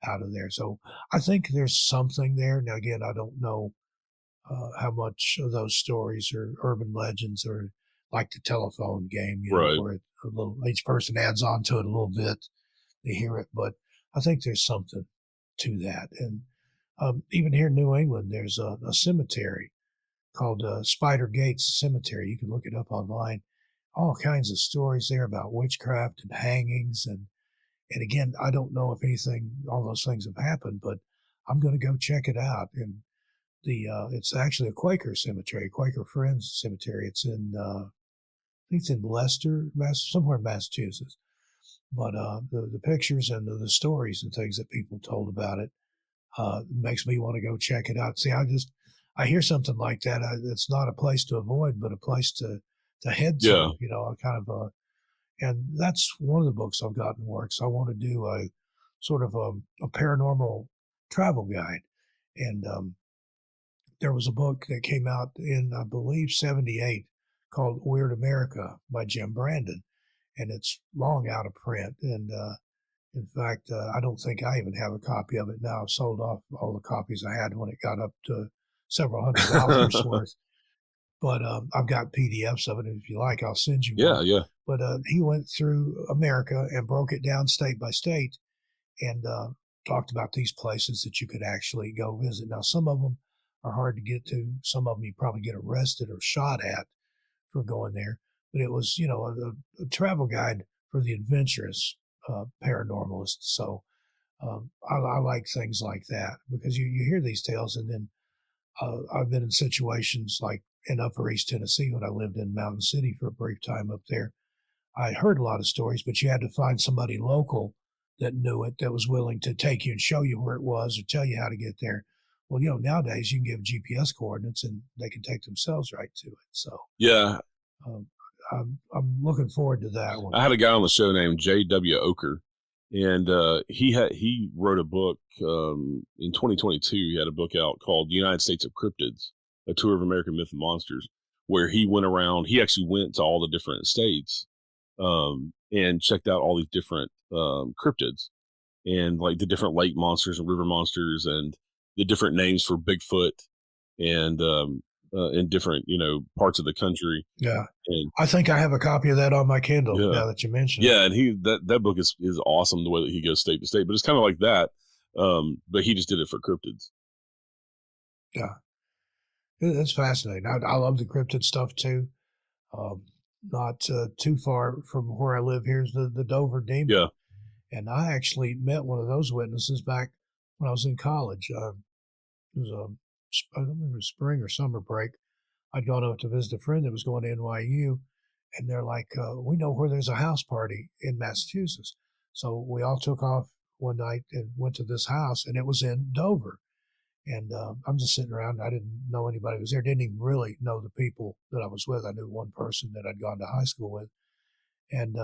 out of there. So I think there's something there. Now, again, I don't know how much of those stories are urban legends or like the telephone game, Right. where each person adds on to it a little bit, they hear it. But I think there's something to that. And even here in New England, there's a cemetery called Spider Gates Cemetery. You can look it up online. All kinds of stories there about witchcraft and hangings. And again, I don't know if all those things have happened, but I'm going to go check it out. And it's actually a Quaker cemetery, Quaker Friends Cemetery. It's I think it's in Leicester, somewhere in Massachusetts. But the pictures and the stories and things that people told about it makes me want to go check it out. See, I hear something like that. It's not a place to avoid, but a place to head Yeah. to. And that's one of the books I've got in the works. I want to do a sort of a paranormal travel guide, and there was a book that came out in, I believe, '78 called Weird America by Jim Brandon, and it's long out of print. And in fact, I don't think I even have a copy of it now. I've sold off all the copies I had when it got up to several $100s worth. But I've got PDFs of it. And if you like, I'll send you one. Yeah. But he went through America and broke it down state by state and talked about these places that you could actually go visit. Now, some of them are hard to get to. Some of them you probably get arrested or shot at for going there. But it was, a travel guide for the adventurous paranormalist. So I like things like that because you hear these tales, and then I've been in situations like in Upper East Tennessee when I lived in Mountain City for a brief time up there. I heard a lot of stories, but you had to find somebody local that knew it, that was willing to take you and show you where it was or tell you how to get there. Well, nowadays you can give GPS coordinates and they can take themselves right to it. So yeah, um, I'm looking forward to that one. I had a guy on the show named J.W. Oker, and he wrote a book in 2022. He had a book out called "The United States of Cryptids: A Tour of American Myth and Monsters," where he went around. He actually went to all the different states and checked out all these different cryptids and like the different lake monsters and river monsters and the different names for Bigfoot and in different parts of the country. Yeah. And I think I have a copy of that on my Kindle now that you mention it. Yeah, and that book is awesome the way that he goes state to state, but it's kind of like that. But he just did it for cryptids. Yeah, it's fascinating. I love the cryptid stuff too. Not too far from where I live here is the Dover Demon. Yeah. And I actually met one of those witnesses back when I was in college. It was I don't remember, spring or summer break. I'd gone up to visit a friend that was going to NYU, and they're like, we know where there's a house party in Massachusetts. So we all took off one night and went to this house, and it was in Dover. And I'm just sitting around. I didn't know anybody was there. Didn't even really know the people that I was with. I knew one person that I'd gone to high school with. And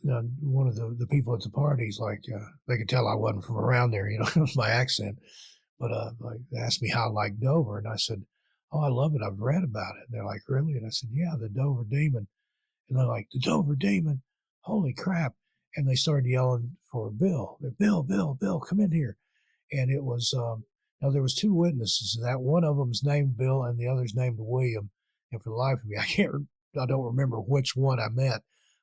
one of the people at the parties, like, they could tell I wasn't from around there, it was my accent. But like, they asked me how I liked Dover. And I said, oh, I love it. I've read about it. And they're like, really? And I said, yeah, the Dover Demon. And they're like, the Dover Demon? Holy crap. And they started yelling for Bill. Bill, come in here. And it was, now there was two witnesses to that. One of them's named Bill and the other's named William. And for the life of me, I don't remember which one I met,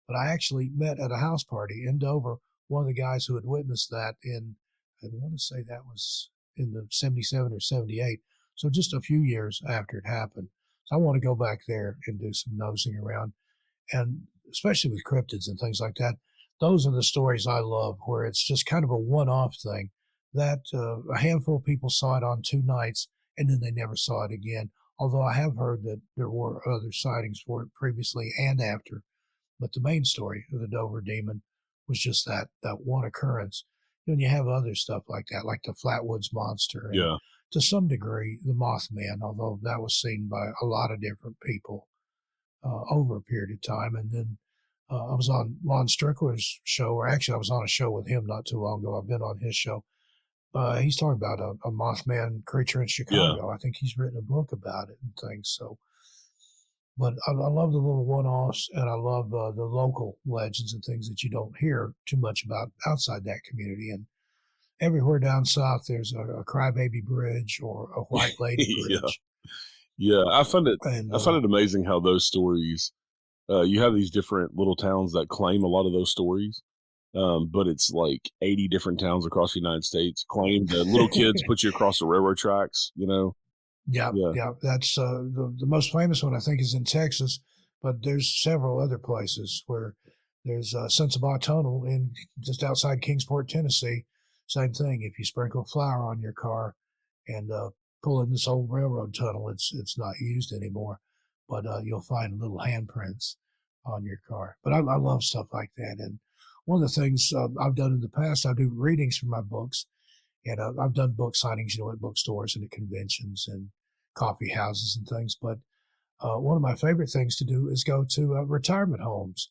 but I actually met at a house party in Dover one of the guys who had witnessed that I want to say that was in the 77 or 78. So just a few years after it happened. So I want to go back there and do some nosing around. And especially with cryptids and things like that, those are the stories I love, where it's just kind of a one-off thing that a handful of people saw it on 2 nights and then they never saw it again. Although I have heard that there were other sightings for it previously and after. But the main story of the Dover Demon was just that one occurrence. Then you have other stuff like that, like the Flatwoods Monster, and to some degree the Mothman, although that was seen by a lot of different people over a period of time. And then I was on Lon Strickler's show, or actually I was on a show with him not too long ago. I've been on his show. He's talking about a Mothman creature in Chicago. I think he's written a book about it and things. So, but I love the little one-offs, and I love the local legends and things that you don't hear too much about outside that community. And everywhere down south, there's a Crybaby Bridge or a White Lady Bridge. Yeah, And I find it amazing how those stories, you have these different little towns that claim a lot of those stories. But it's like 80 different towns across the United States claim that little kids put you across the railroad tracks, you know? yeah, Yeah. yeah, that's the most famous one I think is in Texas, but there's several other places where there's Sensabaugh Tunnel in just outside Kingsport, Tennessee. Same thing. If you sprinkle flour on your car and pull in this old railroad tunnel, it's not used anymore, but you'll find little handprints on your car. But I love stuff like that. And one of the things I've done in the past, I do readings for my books, and I've done book signings, at bookstores and at conventions and coffee houses and things. But one of my favorite things to do is go to retirement homes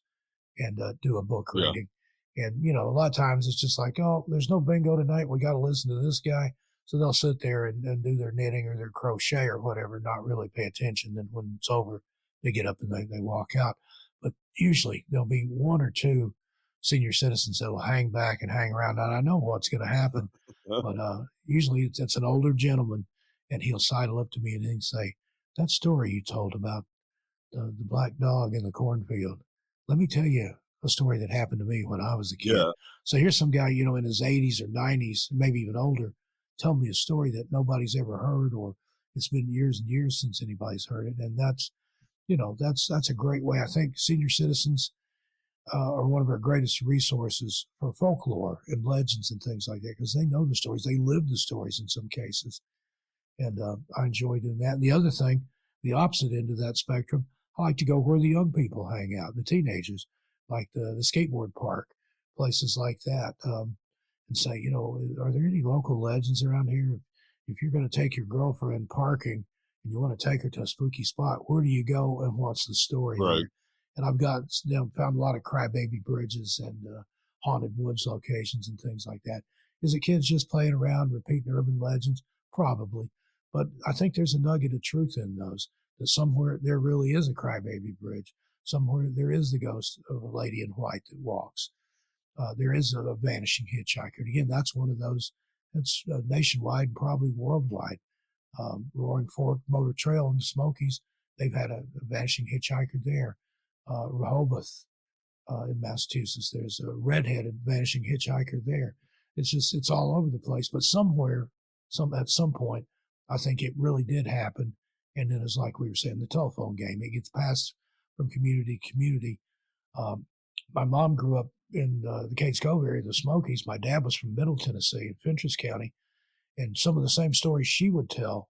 and do a book Yeah. reading. And, a lot of times it's just like, oh, there's no bingo tonight. We got to listen to this guy. So they'll sit there and do their knitting or their crochet or whatever, not really pay attention. Then when it's over, they get up and they walk out. But usually there'll be one or two senior citizens that'll hang back and hang around. And I know what's going to happen, but usually it's an older gentleman, and he'll sidle up to me and he'll say, that story you told about the black dog in the cornfield. Let me tell you a story that happened to me when I was a kid. Yeah. So here's some guy, in his 80s or 90s, maybe even older, tell me a story that nobody's ever heard, or it's been years and years since anybody's heard it. And that's a great way. I think senior citizens are one of our greatest resources for folklore and legends and things like that, because they know the stories. They live the stories in some cases. And I enjoy doing that. And the other thing, the opposite end of that spectrum, I like to go where the young people hang out, the teenagers, like the skateboard park, places like that, and say, are there any local legends around here? If you're going to take your girlfriend parking and you want to take her to a spooky spot, where do you go and what's the story Right. there? And I've found a lot of crybaby bridges and haunted woods locations and things like that. Is it kids just playing around, repeating urban legends? Probably. But I think there's a nugget of truth in those, that somewhere there really is a crybaby bridge. Somewhere there is the ghost of a lady in white that walks. There is a vanishing hitchhiker. And again, that's one of those that's nationwide and probably worldwide. Roaring Fork Motor Trail in the Smokies, they've had a vanishing hitchhiker there. Rehoboth in Massachusetts, there's a redheaded vanishing hitchhiker there. It's all over the place. But somewhere, at some point, I think it really did happen. And then it's like we were saying, the telephone game, it gets passed from community to community. My mom grew up in the Cades Cove area, the Smokies. My dad was from Middle Tennessee in Fentress County. And some of the same stories she would tell,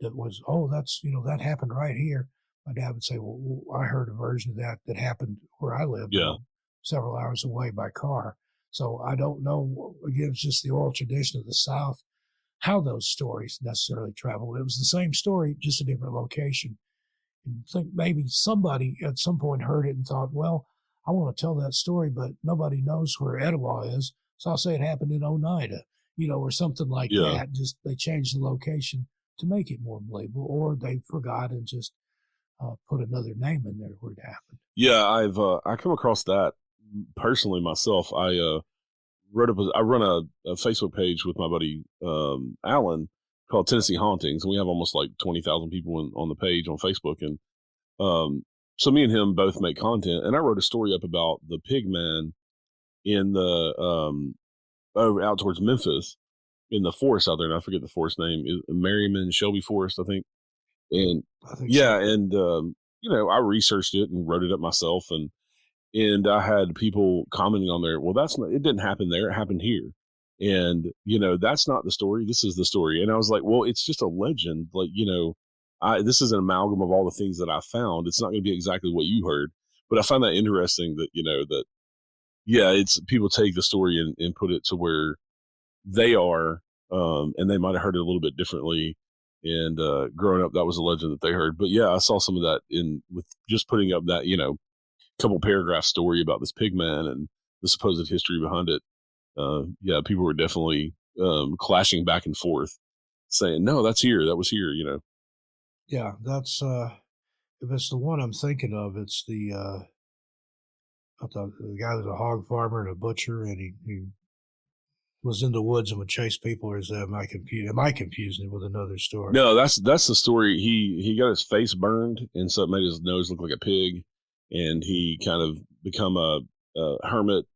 that was, oh, that's, that happened right here. My dad would say, well, I heard a version of that happened where I lived, Yeah. several hours away by car. So I don't know, again, it's just the oral tradition of the South, how those stories necessarily travel. It was the same story, just a different location. And I think maybe somebody at some point heard it and thought, well, I want to tell that story, but nobody knows where Etowah is. So I'll say it happened in Oneida, or something like Yeah. that. Just they changed the location to make it more believable, or they forgot and just put another name in there where it happened. Yeah, I come across that personally myself. I run a Facebook page with my buddy Alan called Tennessee Hauntings, and we have almost like 20,000 people on the page on Facebook. And so me and him both make content, and I wrote a story up about the pig man in the out towards Memphis in the forest out there, and I forget the forest name, Merriman Shelby Forest, I think. And I think yeah, so. and I researched it and wrote it up myself, and I had people commenting on there. Well, it didn't happen there; it happened here, and that's not the story. This is the story. And I was like, well, it's just a legend. Like this is an amalgam of all the things that I found. It's not going to be exactly what you heard, but I find that interesting that that yeah, it's people take the story and put it to where they are, and they might have heard it a little bit differently. And growing up, that was a legend that they heard. But yeah, I saw some of that with just putting up that couple paragraph story about this pig man and the supposed history behind it. Yeah, people were definitely clashing back and forth, saying, "No, that's here. That was here." Yeah, that's if it's the one I'm thinking of, it's the guy who's a hog farmer and a butcher, and he was in the woods and would chase people, or is that, am I confused? Am I confusing it with another story? No, that's the story. He got his face burned, and so it made his nose look like a pig, and he kind of become a hermit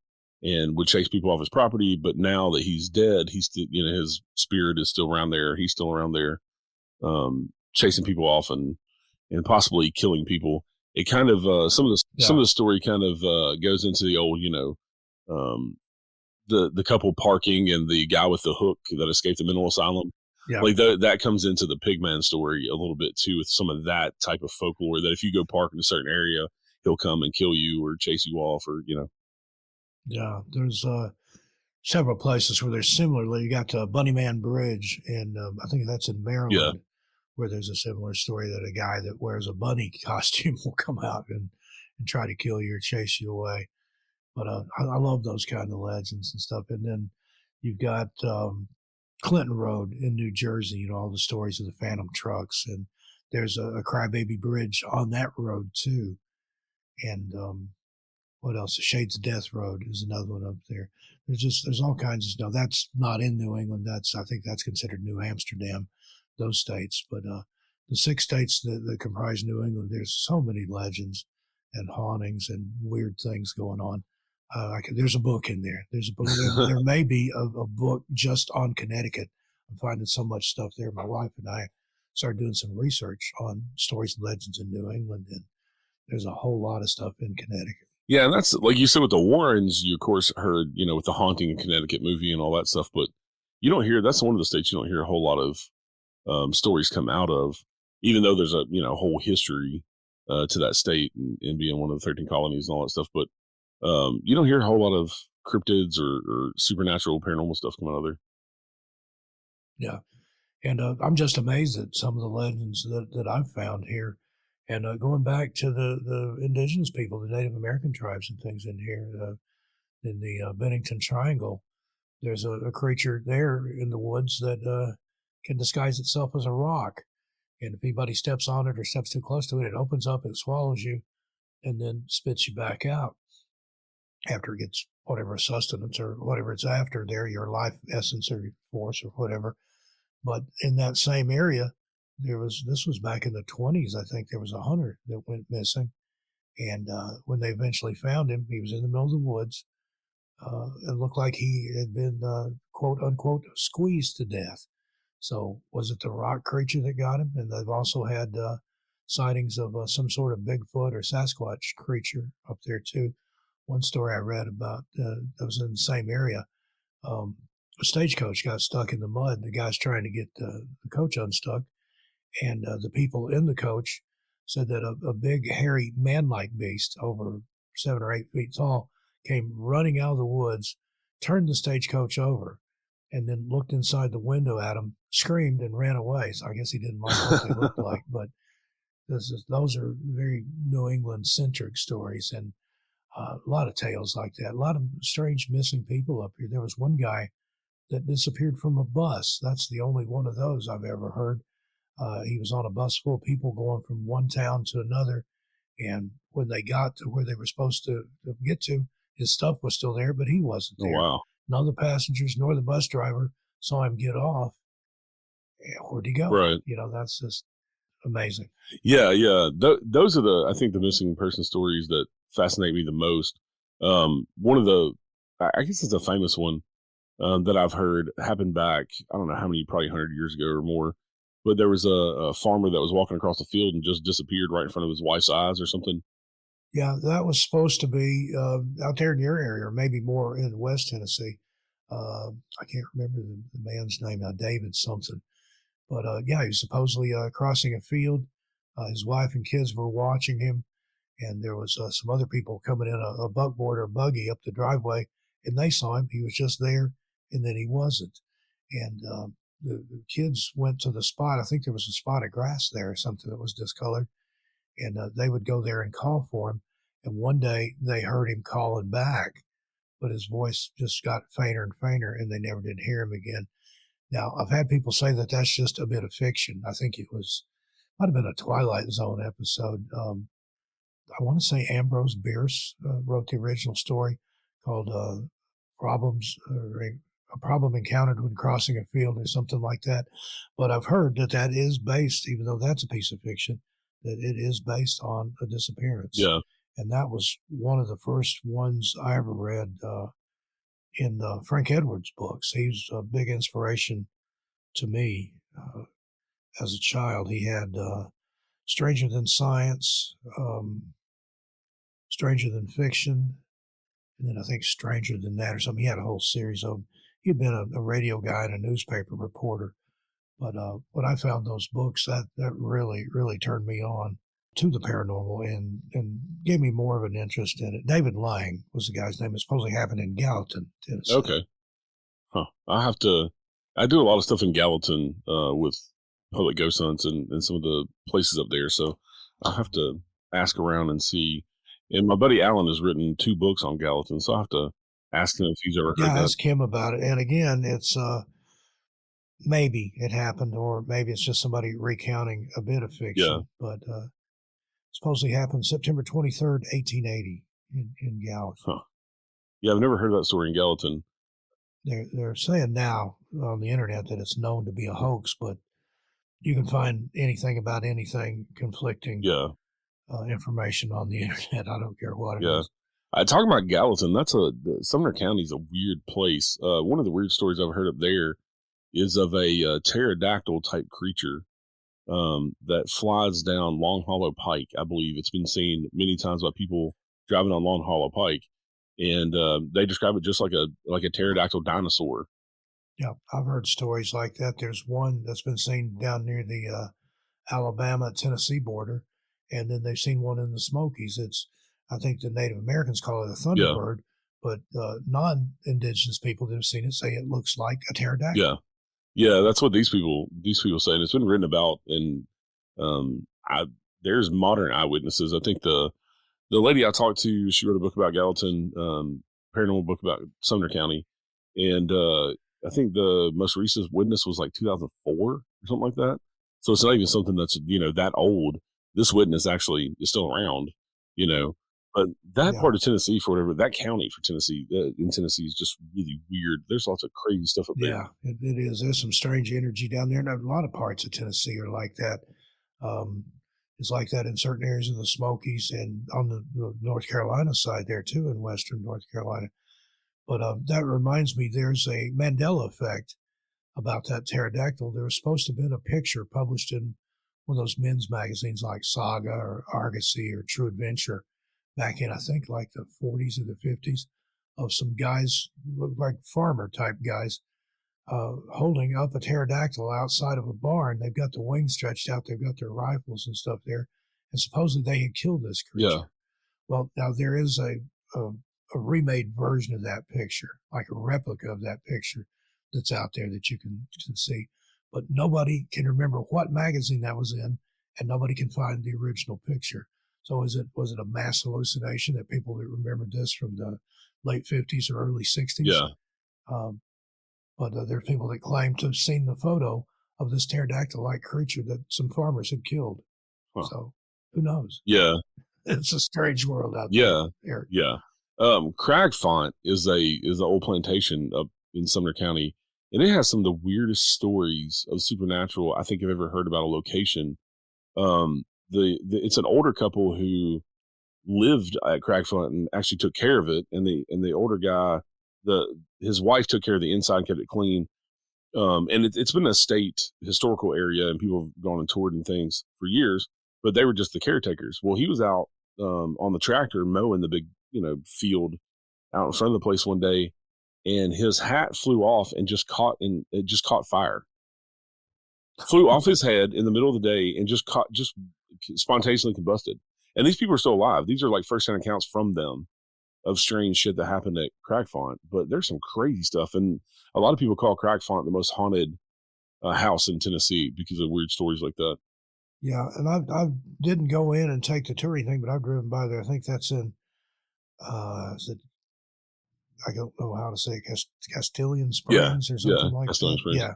and would chase people off his property. But now that he's dead, he's still, his spirit is still around there. He's still around there, chasing people off and possibly killing people. It kind of some of the story kind of goes into the old, um, the couple parking and the guy with the hook that escaped the mental asylum. Yeah. Like that comes into the Pigman story a little bit too, with some of that type of folklore that if you go park in a certain area, he'll come and kill you or chase you off, or Yeah, there's several places where there's similarly. You got Bunnyman Bridge, and I think that's in yeah. Maryland, where there's a similar story that a guy that wears a bunny costume will come out and try to kill you or chase you away. But I love those kind of legends and stuff. And then you've got Clinton Road in New Jersey, all the stories of the Phantom trucks. And there's a Crybaby Bridge on that road, too. And what else? The Shades of Death Road is another one up there. There's all kinds of stuff. That's not in New England. I think that's considered New Amsterdam, those states. But the 6 states that comprise New England, there's so many legends and hauntings and weird things going on. There's a book in there. There's a book. There may be a book just on Connecticut. I'm finding so much stuff there. My wife and I started doing some research on stories and legends in New England, and there's a whole lot of stuff in Connecticut. Yeah, and that's like you said with the Warrens. You of course heard with the Haunting in Connecticut movie and all that stuff, but you don't hear. That's one of the states you don't hear a whole lot of stories come out of, even though there's a whole history to that state and being one of the 13 colonies and all that stuff. But you don't hear a whole lot of cryptids or supernatural paranormal stuff coming out of there. Yeah, and I'm just amazed at some of the legends that I've found here. And going back to the indigenous people, the Native American tribes and things in here, in the Bennington Triangle, there's a creature there in the woods that can disguise itself as a rock. And if anybody steps on it or steps too close to it, it opens up, it swallows you, and then spits you back out after it gets whatever sustenance or whatever it's after there, your life essence or force or whatever. But in that same area, this was back in the 20s, I think. There was a hunter that went missing, and when they eventually found him, he was in the middle of the woods. It looked like he had been quote unquote squeezed to death. So was it the rock creature that got him? And they've also had sightings of some sort of Bigfoot or Sasquatch creature up there too. One story I read about that was in the same area. A stagecoach got stuck in the mud. The guy's trying to get the coach unstuck, and the people in the coach said that a big, hairy, man-like beast over 7 or 8 feet tall came running out of the woods, turned the stagecoach over, and then looked inside the window at him, screamed, and ran away. So I guess he didn't like what they looked like. But those are very New England-centric stories, and a lot of tales like that. A lot of strange missing people up here. There was one guy that disappeared from a bus. That's the only one of those I've ever heard. He was on a bus full of people going from one town to another. And when they got to where they were supposed to get to, his stuff was still there, but he wasn't there. Oh, wow. None of the passengers nor the bus driver saw him get off. Where'd he go? Right. That's just amazing. Yeah. Those are I think the missing person stories that fascinate me the most. One of I guess it's a famous one that I've heard happened back, I don't know how many, probably 100 years ago or more. But there was a farmer that was walking across the field and just disappeared right in front of his wife's eyes or something. Yeah, that was supposed to be out there in your area, or maybe more in West Tennessee. I can't remember the man's name now, David something. But yeah, he was supposedly crossing a field. His wife and kids were watching him, and there was some other people coming in a buckboard or buggy up the driveway, and they saw him. He was just there, and then he wasn't. And the kids went to the spot. I think there was a spot of grass there or something that was discolored, and they would go there and call for him. And one day they heard him calling back, but his voice just got fainter and fainter, and they never did hear him again. Now, I've had people say that that's just a bit of fiction. I think might have been a Twilight Zone episode. I want to say Ambrose Bierce wrote the original story called Problems, a problem encountered when crossing a field or something like that. But I've heard that is based, even though that's a piece of fiction, that it is based on a disappearance. Yeah. And that was one of the first ones I ever read in Frank Edwards' books. He's a big inspiration to me as a child. He had Stranger Than Science, Stranger Than Fiction, and then I think Stranger Than That or something. He had a whole series of them. He'd been a radio guy and a newspaper reporter. But when I found those books, that really, really turned me on to the paranormal and gave me more of an interest in it. David Lang was the guy's name. It supposedly happened in Gallatin, Tennessee. Okay. Huh. I do a lot of stuff in Gallatin with public ghost hunts and some of the places up there. So I'll have to ask around and see. And my buddy Alan has written 2 books on Gallatin, so I'll have to ask him if he's ever heard that. Ask him about it. And again, it's maybe it happened, or maybe it's just somebody recounting a bit of fiction. Yeah. But supposedly happened September 23rd, 1880 in Gallatin. Huh. Yeah, I've never heard that story in Gallatin. They're saying now on the internet that it's known to be a hoax, but you can find anything about anything conflicting information on the internet. I don't care what it is. Talking about Gallatin, Sumner County is a weird place. One of the weird stories I've heard up there is of a pterodactyl type creature that flies down Long Hollow Pike. I believe it's been seen many times by people driving on Long Hollow Pike, and they describe it just like a pterodactyl dinosaur. Yeah, I've heard stories like that. There's one that's been seen down near the Alabama-Tennessee border, and then they've seen one in the Smokies. I think the Native Americans call it a thunderbird, but non-indigenous people that have seen it say it looks like a pterodactyl. Yeah, that's what these people say, and it's been written about. And there's modern eyewitnesses. I think the lady I talked to, she wrote a book about Gallatin, paranormal book about Sumner County, and I think the most recent witness was like 2004 or something like that. So it's not even something that's that old. This witness actually is still around, But that part of Tennessee, for whatever, that county for Tennessee, in Tennessee is just really weird. There's lots of crazy stuff up there. Yeah, it is. There's some strange energy down there. And a lot of parts of Tennessee are like that. It's like that in certain areas of the Smokies and on the North Carolina side there too, in western North Carolina. But that reminds me, there's a Mandela effect about that pterodactyl. There was supposed to have been a picture published in one of those men's magazines like Saga or Argosy or True Adventure back in, I think, like the 40s or the 50s, of some guys, like farmer type guys, holding up a pterodactyl outside of a barn. They've got the wings stretched out. They've got their rifles and stuff there. And supposedly they had killed this creature. Yeah. Well, now there is a remade version of that picture, like a replica of that picture that's out there that you can see. But nobody can remember what magazine that was in, and nobody can find the original picture. So was it a mass hallucination that people that remembered this from the late 50s or early 60s? Yeah. But there are people that claim to have seen the photo of this pterodactyl-like creature that some farmers had killed. Huh. So who knows? Yeah. It's a strange world out there. Yeah. Crag Font is the old plantation up in Sumner County, and it has some of the weirdest stories of supernatural I think I've ever heard about a location. It's an older couple who lived at Crag Font and actually took care of it, and the older guy, his wife took care of the inside and kept it clean. And it's been a state historical area, and people have gone and toured and things for years, but they were just the caretakers. Well, he was out on the tractor mowing the big field out in front of the place one day, and his hat flew off and just caught fire. Flew off his head in the middle of the day and just spontaneously combusted. And these people are still alive. These are like first-hand accounts from them of strange shit that happened at Crag Font. But there's some crazy stuff, and a lot of people call Crag Font the most haunted house in Tennessee because of weird stories like that. Yeah, and I didn't go in and take the tour or anything, but I've driven by there. I think that's in I don't know how to say it, Castilian Springs or something like that. Springs. Yeah,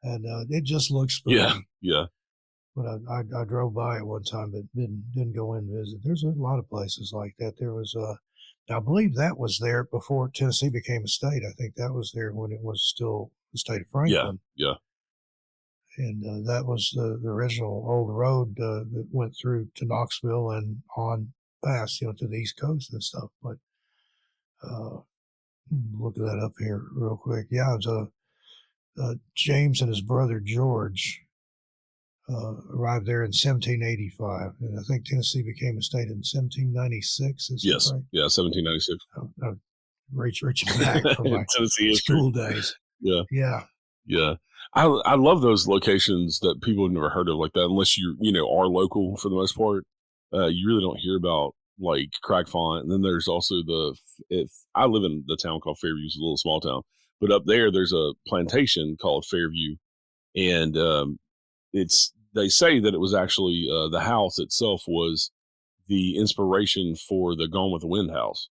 and it just looks spooky. Yeah. But I drove by it one time, but didn't go in and visit. There's a lot of places like that. There was I believe that was there before Tennessee became a state. I think that was there when it was still the state of Yeah, Franklin. yeah. And that was the original old road that went through to Knoxville and on past, to the East Coast and stuff. But look at that up here real quick. Yeah, it was James and his brother George arrived there in 1785, and I think Tennessee became a state in 1796. Is Yes, that right? yeah, 1796. Reaching back from my Tennessee school days. Yeah. Yeah. Yeah. I love those locations that people have never heard of like that, unless you are local for the most part. You really don't hear about like Craig Font. And then there's also if I live in the town called Fairview, it's a little small town, but up there's a plantation called Fairview. And they say that it was actually the house itself was the inspiration for the Gone with the Wind house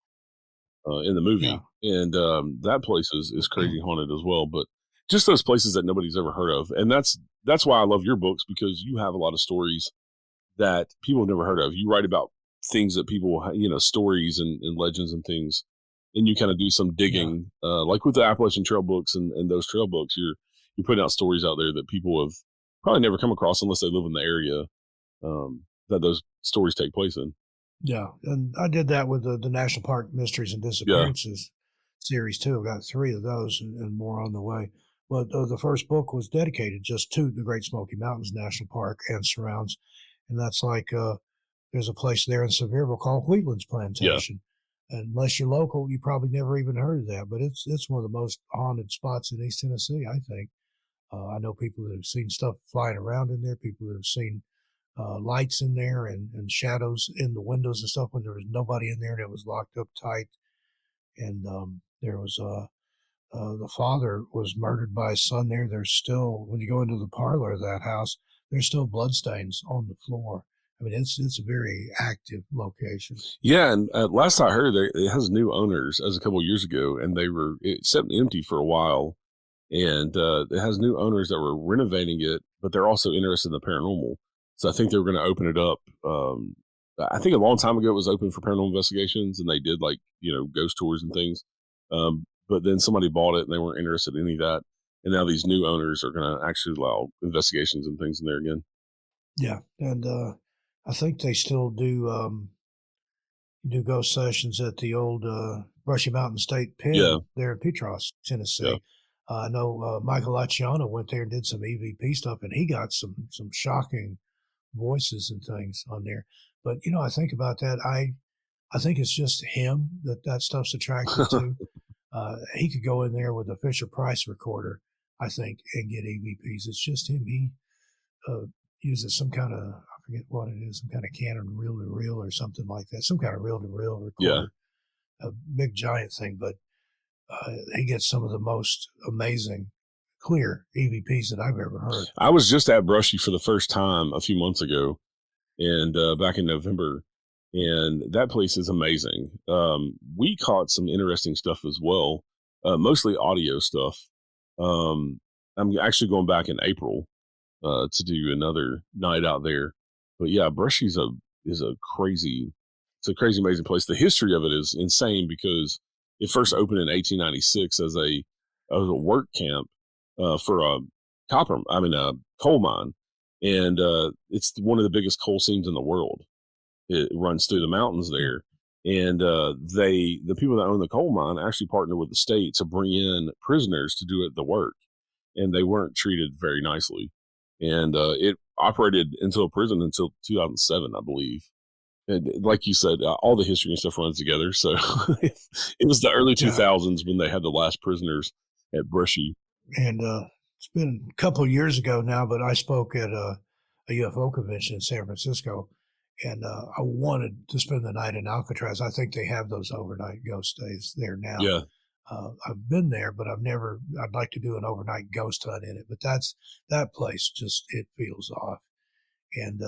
in the movie. Yeah. And that place is crazy haunted as well. But just those places that nobody's ever heard of. And that's why I love your books, because you have a lot of stories that people have never heard of. You write about things that people, stories and legends and things. And you kind of do some digging, like with the Appalachian Trail books and those trail books. You're putting out stories out there that people have probably never come across unless they live in the area that those stories take place in. Yeah, and I did that with the National Park Mysteries and Disappearances series too. I got 3 of those and more on the way. But the first book was dedicated just to the Great Smoky Mountains National Park and surrounds, and that's like there's a place there in Sevierville called Wheatland's Plantation. And unless you're local, you probably never even heard of that. But it's one of the most haunted spots in East Tennessee, I think. I know people that have seen stuff flying around in there. People that have seen lights in there and shadows in the windows and stuff when there was nobody in there and it was locked up tight. And there was the father was murdered by his son there. There's still, when you go into the parlor of that house, there's still bloodstains on the floor. I mean, it's a very active location. Yeah, and last I heard, it has new owners as a couple of years ago, and it sat empty for a while, and it has new owners that were renovating it, but they're also interested in the paranormal. So I think they were going to open it up. I think a long time ago it was open for paranormal investigations, and they did like ghost tours and things. But then somebody bought it, and they weren't interested in any of that. And now these new owners are going to actually allow investigations and things in there again. Yeah, and I think they still do ghost sessions at the old Brushy Mountain State Pen there in Petros, Tennessee. Yeah. I know Michael Laciano went there and did some EVP stuff, and he got some shocking voices and things on there. But I think about that. I think it's just him that stuff's attracted to. He could go in there with a Fisher Price recorder, I think, and get EVPs. It's just him. He uses some kind of, I forget what it is, some kind of Canon reel-to-reel or something like that, some kind of reel-to-reel recorder, a big giant thing. But he gets some of the most amazing clear EVPs that I've ever heard. I was just at Brushy for the first time a few months ago, and back in November, and that place is amazing. We caught some interesting stuff as well, mostly audio stuff. I'm actually going back in April to do another night out there. But yeah, Brushy's is a crazy amazing place. The history of it is insane because it first opened in 1896 as a work camp for a coal mine, and it's one of the biggest coal seams in the world. It runs through the mountains there, and the people that own the coal mine actually partnered with the state to bring in prisoners to do the work, and they weren't treated very nicely, and it operated until prison until 2007, I believe. And like you said, all the history and stuff runs together. So it was the early 2000s when they had the last prisoners at Brushy. And it's been a couple of years ago now, but I spoke at a UFO convention in San Francisco, and I wanted to spend the night in Alcatraz. I think they have those overnight ghost stays there now. Yeah. I've been there, but I'd like to do an overnight ghost hunt in it. But that place it feels off. And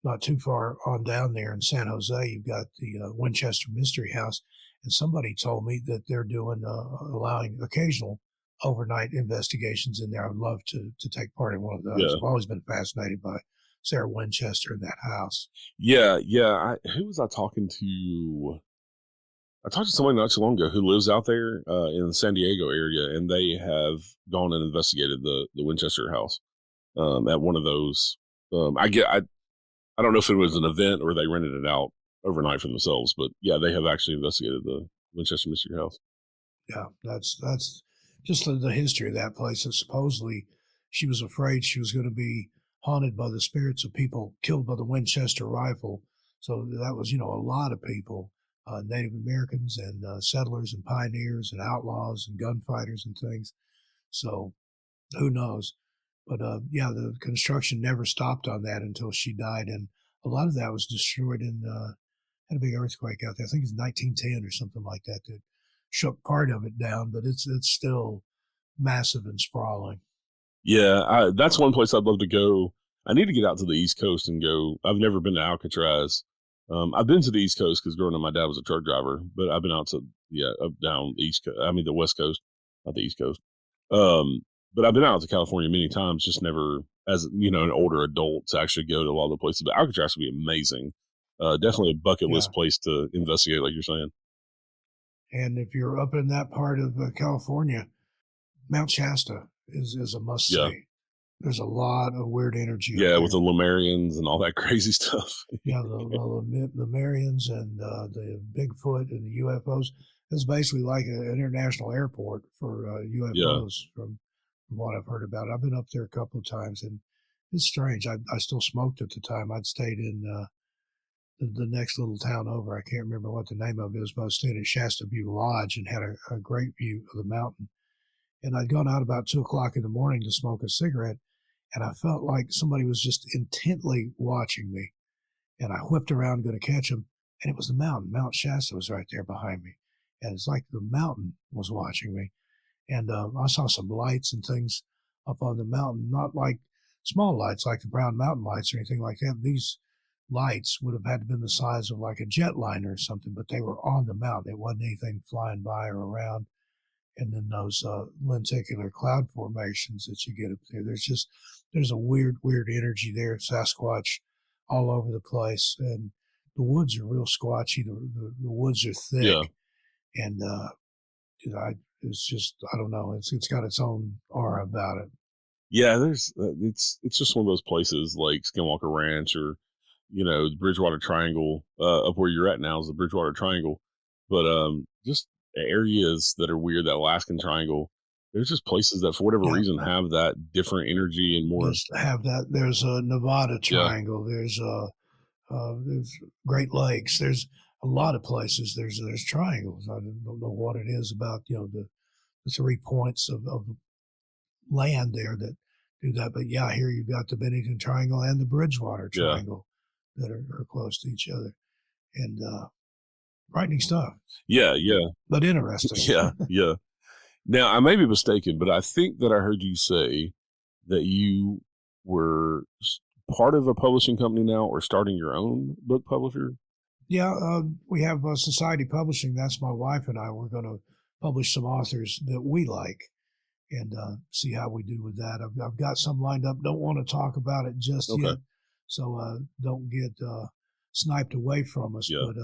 not too far on down there in San Jose, you've got the Winchester Mystery House. And somebody told me that they're doing, allowing occasional overnight investigations in there. I would love to take part in one of those. I've always been fascinated by Sarah Winchester in that house. Yeah. Who was I talking to? I talked to somebody not too long ago who lives out there in the San Diego area, and they have gone and investigated the Winchester house at one of those. I don't know if it was an event or they rented it out overnight for themselves, but yeah, they have actually investigated the Winchester Mystery House. Yeah, that's just the history of that place. And supposedly, she was afraid she was going to be haunted by the spirits of people killed by the Winchester rifle. So that was, a lot of people, Native Americans and settlers and pioneers and outlaws and gunfighters and things. So who knows? But yeah, the construction never stopped on that until she died, and a lot of that was destroyed in had a big earthquake out there. I think it's 1910 or something like that that shook part of it down, but it's still massive and sprawling. Yeah, that's one place I'd love to go. I need to get out to the East Coast and go. I've never been to Alcatraz. I've been to the East Coast because growing up, my dad was a truck driver, but I've been out to up down the East Coast. I mean the West Coast, not the East Coast. But I've been out to California many times, just never as an older adult to actually go to a lot of the places. But Alcatraz would be amazing. Definitely a bucket Yeah, list place to investigate, like you're saying. and if you're up in that part of California, Mount Shasta is a must Yeah, see. There's a lot of weird energy up yeah, with the there. Lemurians and all that crazy stuff. Yeah, the Marians and the Bigfoot and the UFOs. It's basically like an international airport for Yeah, UFOs from what I've heard about it. I've been up there a couple of times, and it's strange. I still smoked at the time. I'd stayed in the next little town over. I can't remember what the name of it is, but I stayed at Shasta View Lodge and had a great view of the mountain. And I'd gone out about 2 o'clock in the morning to smoke a cigarette, and I felt like somebody was just intently watching me. And I whipped around going to catch him, and it was the mountain. Mount Shasta was right there behind me, and it's like the mountain was watching me. And I saw some lights and things up on the mountain, not like small lights like the Brown Mountain lights or anything like that. These lights would have had to been the size of like a jetliner or something, but they were on the mountain. It wasn't anything flying by or around. And then those lenticular cloud formations that you get up there. There's a weird energy there. Sasquatch all over the place, and the woods are real squatchy. The woods are yeah. thick, and it's just I don't know. It's got its own aura about it. Yeah, there's it's just one of those places like Skinwalker Ranch or the Bridgewater Triangle up where you're at now is the Bridgewater Triangle, but just areas that are weird, that Alaskan Triangle. There's just places that for whatever Yeah, reason have that different energy and more. just have that. There's a Nevada Yeah, Triangle. There's Great Lakes. There's a lot of places. There's triangles. I don't know what it is about the 3 points of land there that do that. But yeah, here you've got the Bennington Triangle and the Bridgewater yeah, Triangle that are close to each other, and frightening stuff, yeah, yeah, but interesting. yeah, yeah. Now I may be mistaken, but I think that I heard you say that you were part of a publishing company now, or starting your own book publisher. Yeah, we have Society Publishing. That's my wife and I. We're going to publish some authors that we like and see how we do with that. I've got some lined up. Don't want to talk about it just Okay. yet, so don't get sniped away from us. Yeah. But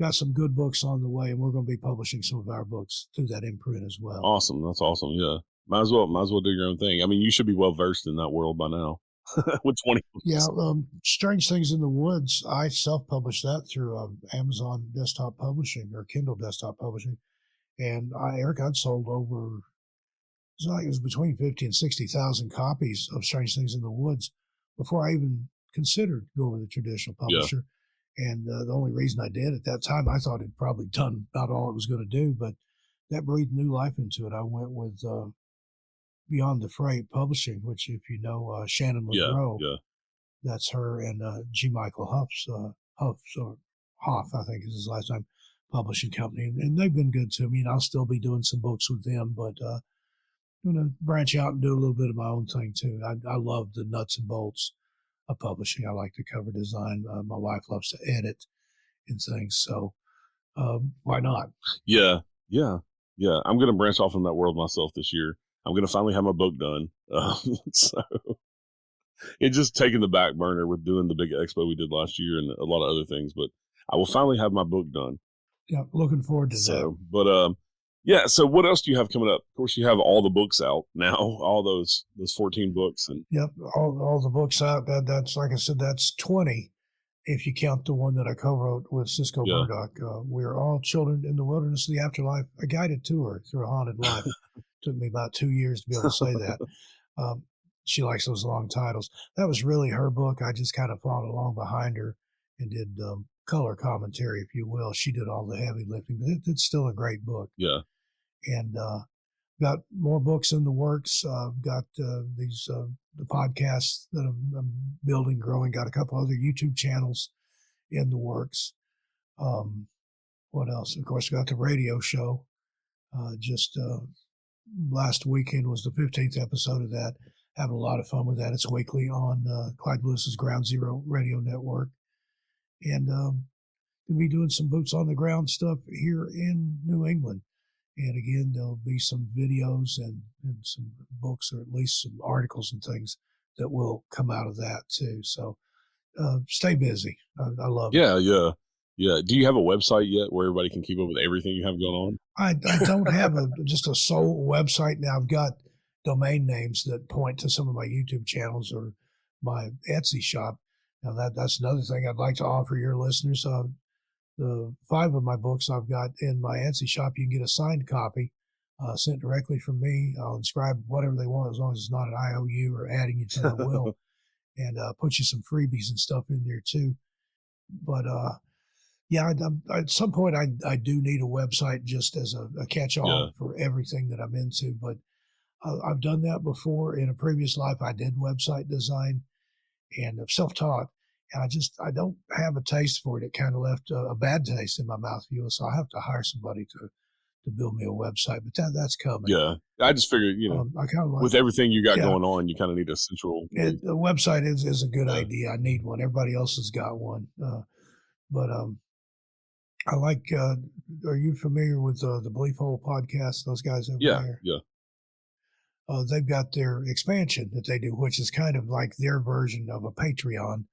got some good books on the way, and we're going to be publishing some of our books through that imprint as well. Awesome. That's awesome. Yeah. Might as well do your own thing. I mean, you should be well versed in that world by now. With 20 Yeah, books. Strange Things in the Woods. I self-published that through Amazon Desktop Publishing or Kindle Desktop Publishing, and Eric, I'd sold over it was between 50 and 60,000 copies of Strange Things in the Woods before I even considered going with a traditional Yeah. publisher. And the only reason I did at that time, I thought it'd probably done about all it was going to do, but that breathed new life into it. I went with Beyond the Freight Publishing, which, if you know Shannon Yeah. Monroe, Yeah. that's her, and G. Michael Huff's or Hoff, I think is his last name, publishing company. And they've been good to me, and I'll still be doing some books with them, but I'm going to branch out and do a little bit of my own thing too. I love the nuts and bolts of publishing. I like the cover design. My wife loves to edit and things. So why not? Yeah. Yeah. Yeah. I'm going to branch off from that world myself this year. I'm going to finally have my book done. So it just taking the back burner with doing the big expo we did last year and a lot of other things, but I will finally have my book done. Yeah, looking forward to that. So, but yeah. So, what else do you have coming up? Of course, you have all the books out now, all those 14 books, and Yep, all the books out. That's like I said, that's 20 if you count the one that I co-wrote with Cisco yeah, Murdoch. We're All Children in the Wilderness of the Afterlife, a guided tour through a haunted life. Took me about 2 years to be able to say that. Um, she likes those long titles. That was really her book. I just kind of followed along behind her and did color commentary, if you will. She did all the heavy lifting, but it's still a great book. yeah, And got more books in the works. Got these the podcasts that I'm building, growing. Got a couple other YouTube channels in the works. What else? Of course, got the radio show. Just last weekend was the 15th episode of that. Having a lot of fun with that. It's weekly on Clyde Lewis's Ground Zero Radio Network. And we'll be doing some boots on the ground stuff here in New England. And again, there'll be some videos and some books, or at least some articles and things that will come out of that too. So stay busy. I love it. Yeah. Do you have a website yet where everybody can keep up with everything you have going on? I don't have just a sole website now. I've got domain names that point to some of my YouTube channels or my Etsy shop. Now that's another thing I'd like to offer your listeners. The 5 of my books I've got in my Etsy shop, you can get a signed copy sent directly from me. I'll inscribe whatever they want as long as it's not an IOU or adding you to their will, and put you some freebies and stuff in there too. But yeah, at some point I do need a website just as a catch-all for everything that I'm into. But I've done that before. In a previous life, I did website design, and I'm self-taught. And I don't have a taste for it. It kind of left a bad taste in my mouth, so I have to hire somebody to build me a website. But that's coming. Yeah, I just figured, I kind of like, with everything you got going on, you kind of need a central. The website is a good idea. I need one. Everybody else has got one. But I like. Are you familiar with the Belief Hole podcast? Those guys over there. Yeah. They've got their expansion that they do, which is kind of like their version of a Patreon.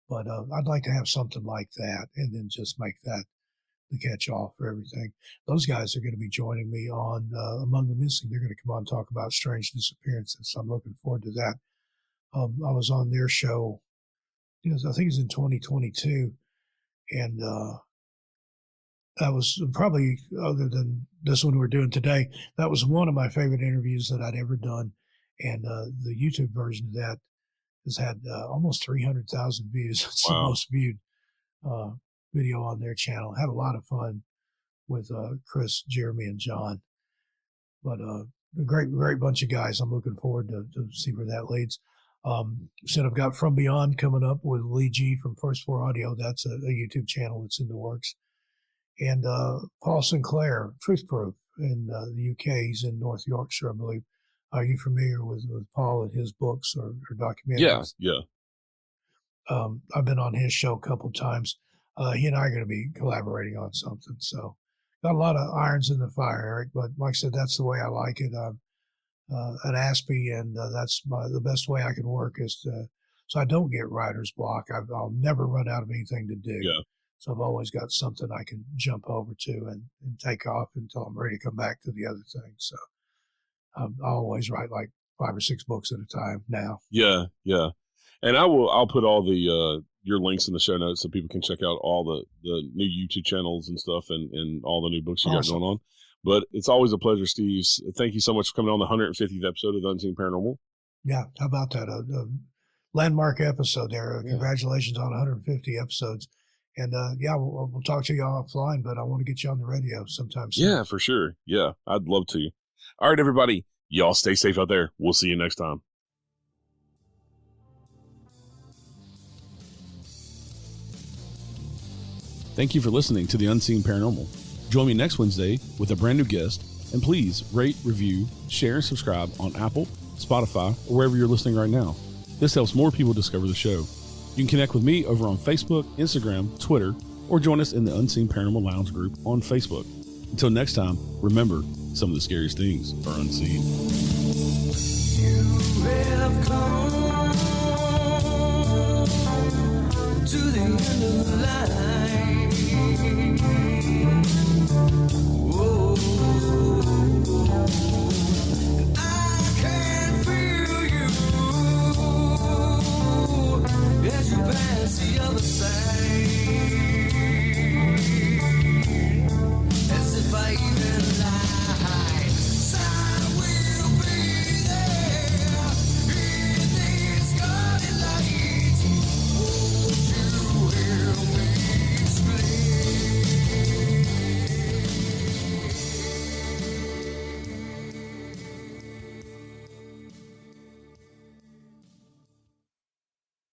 But I'd like to have something like that, and then just make that the catch-all for everything. Those guys are going to be joining me on Among the Missing. They're going to come on and talk about strange disappearances. So I'm looking forward to that. I was on their show, I think it was in 2022, and that was probably, other than this one we're doing today, that was one of my favorite interviews that I'd ever done. And the YouTube version of that has had almost 300,000 views. It's the most viewed video on their channel. Had a lot of fun with Chris, Jeremy, and John. But a great bunch of guys. I'm looking forward to see where that leads. Said I've got From Beyond coming up with Lee G from First Floor Audio. That's a YouTube channel that's in the works. And Paul Sinclair, Truth Proof, in the UK. He's in North Yorkshire, I believe. Are you familiar with Paul and his books or documentaries? Yeah. I've been on his show a couple of times. He and I are going to be collaborating on something. So got a lot of irons in the fire, Eric. But like I said, that's the way I like it. I'm an Aspie, and that's the best way I can work is so I don't get writer's block. I'll never run out of anything to do. Yeah. So I've always got something I can jump over to and take off until I'm ready to come back to the other thing. So I always write like 5 or 6 books at a time now. Yeah. And I'll put all the your links in the show notes so people can check out all the new YouTube channels and stuff and all the new books you got going on. But it's always a pleasure, Steve. Thank you so much for coming on the 150th episode of the Unseen Paranormal. Yeah, how about that? A landmark episode there. Congratulations on 150 episodes. And we'll talk to you offline, but I want to get you on the radio sometime soon. Yeah, for sure. Yeah, I'd love to. All right, everybody. Y'all stay safe out there. We'll see you next time. Thank you for listening to The Unseen Paranormal. Join me next Wednesday with a brand new guest, and please rate, review, share, and subscribe on Apple, Spotify, or wherever you're listening right now. This helps more people discover the show. You can connect with me over on Facebook, Instagram, Twitter, or join us in the Unseen Paranormal Lounge group on Facebook. Until next time, remember, some of the scariest things are unseen. You have come to the end of the line.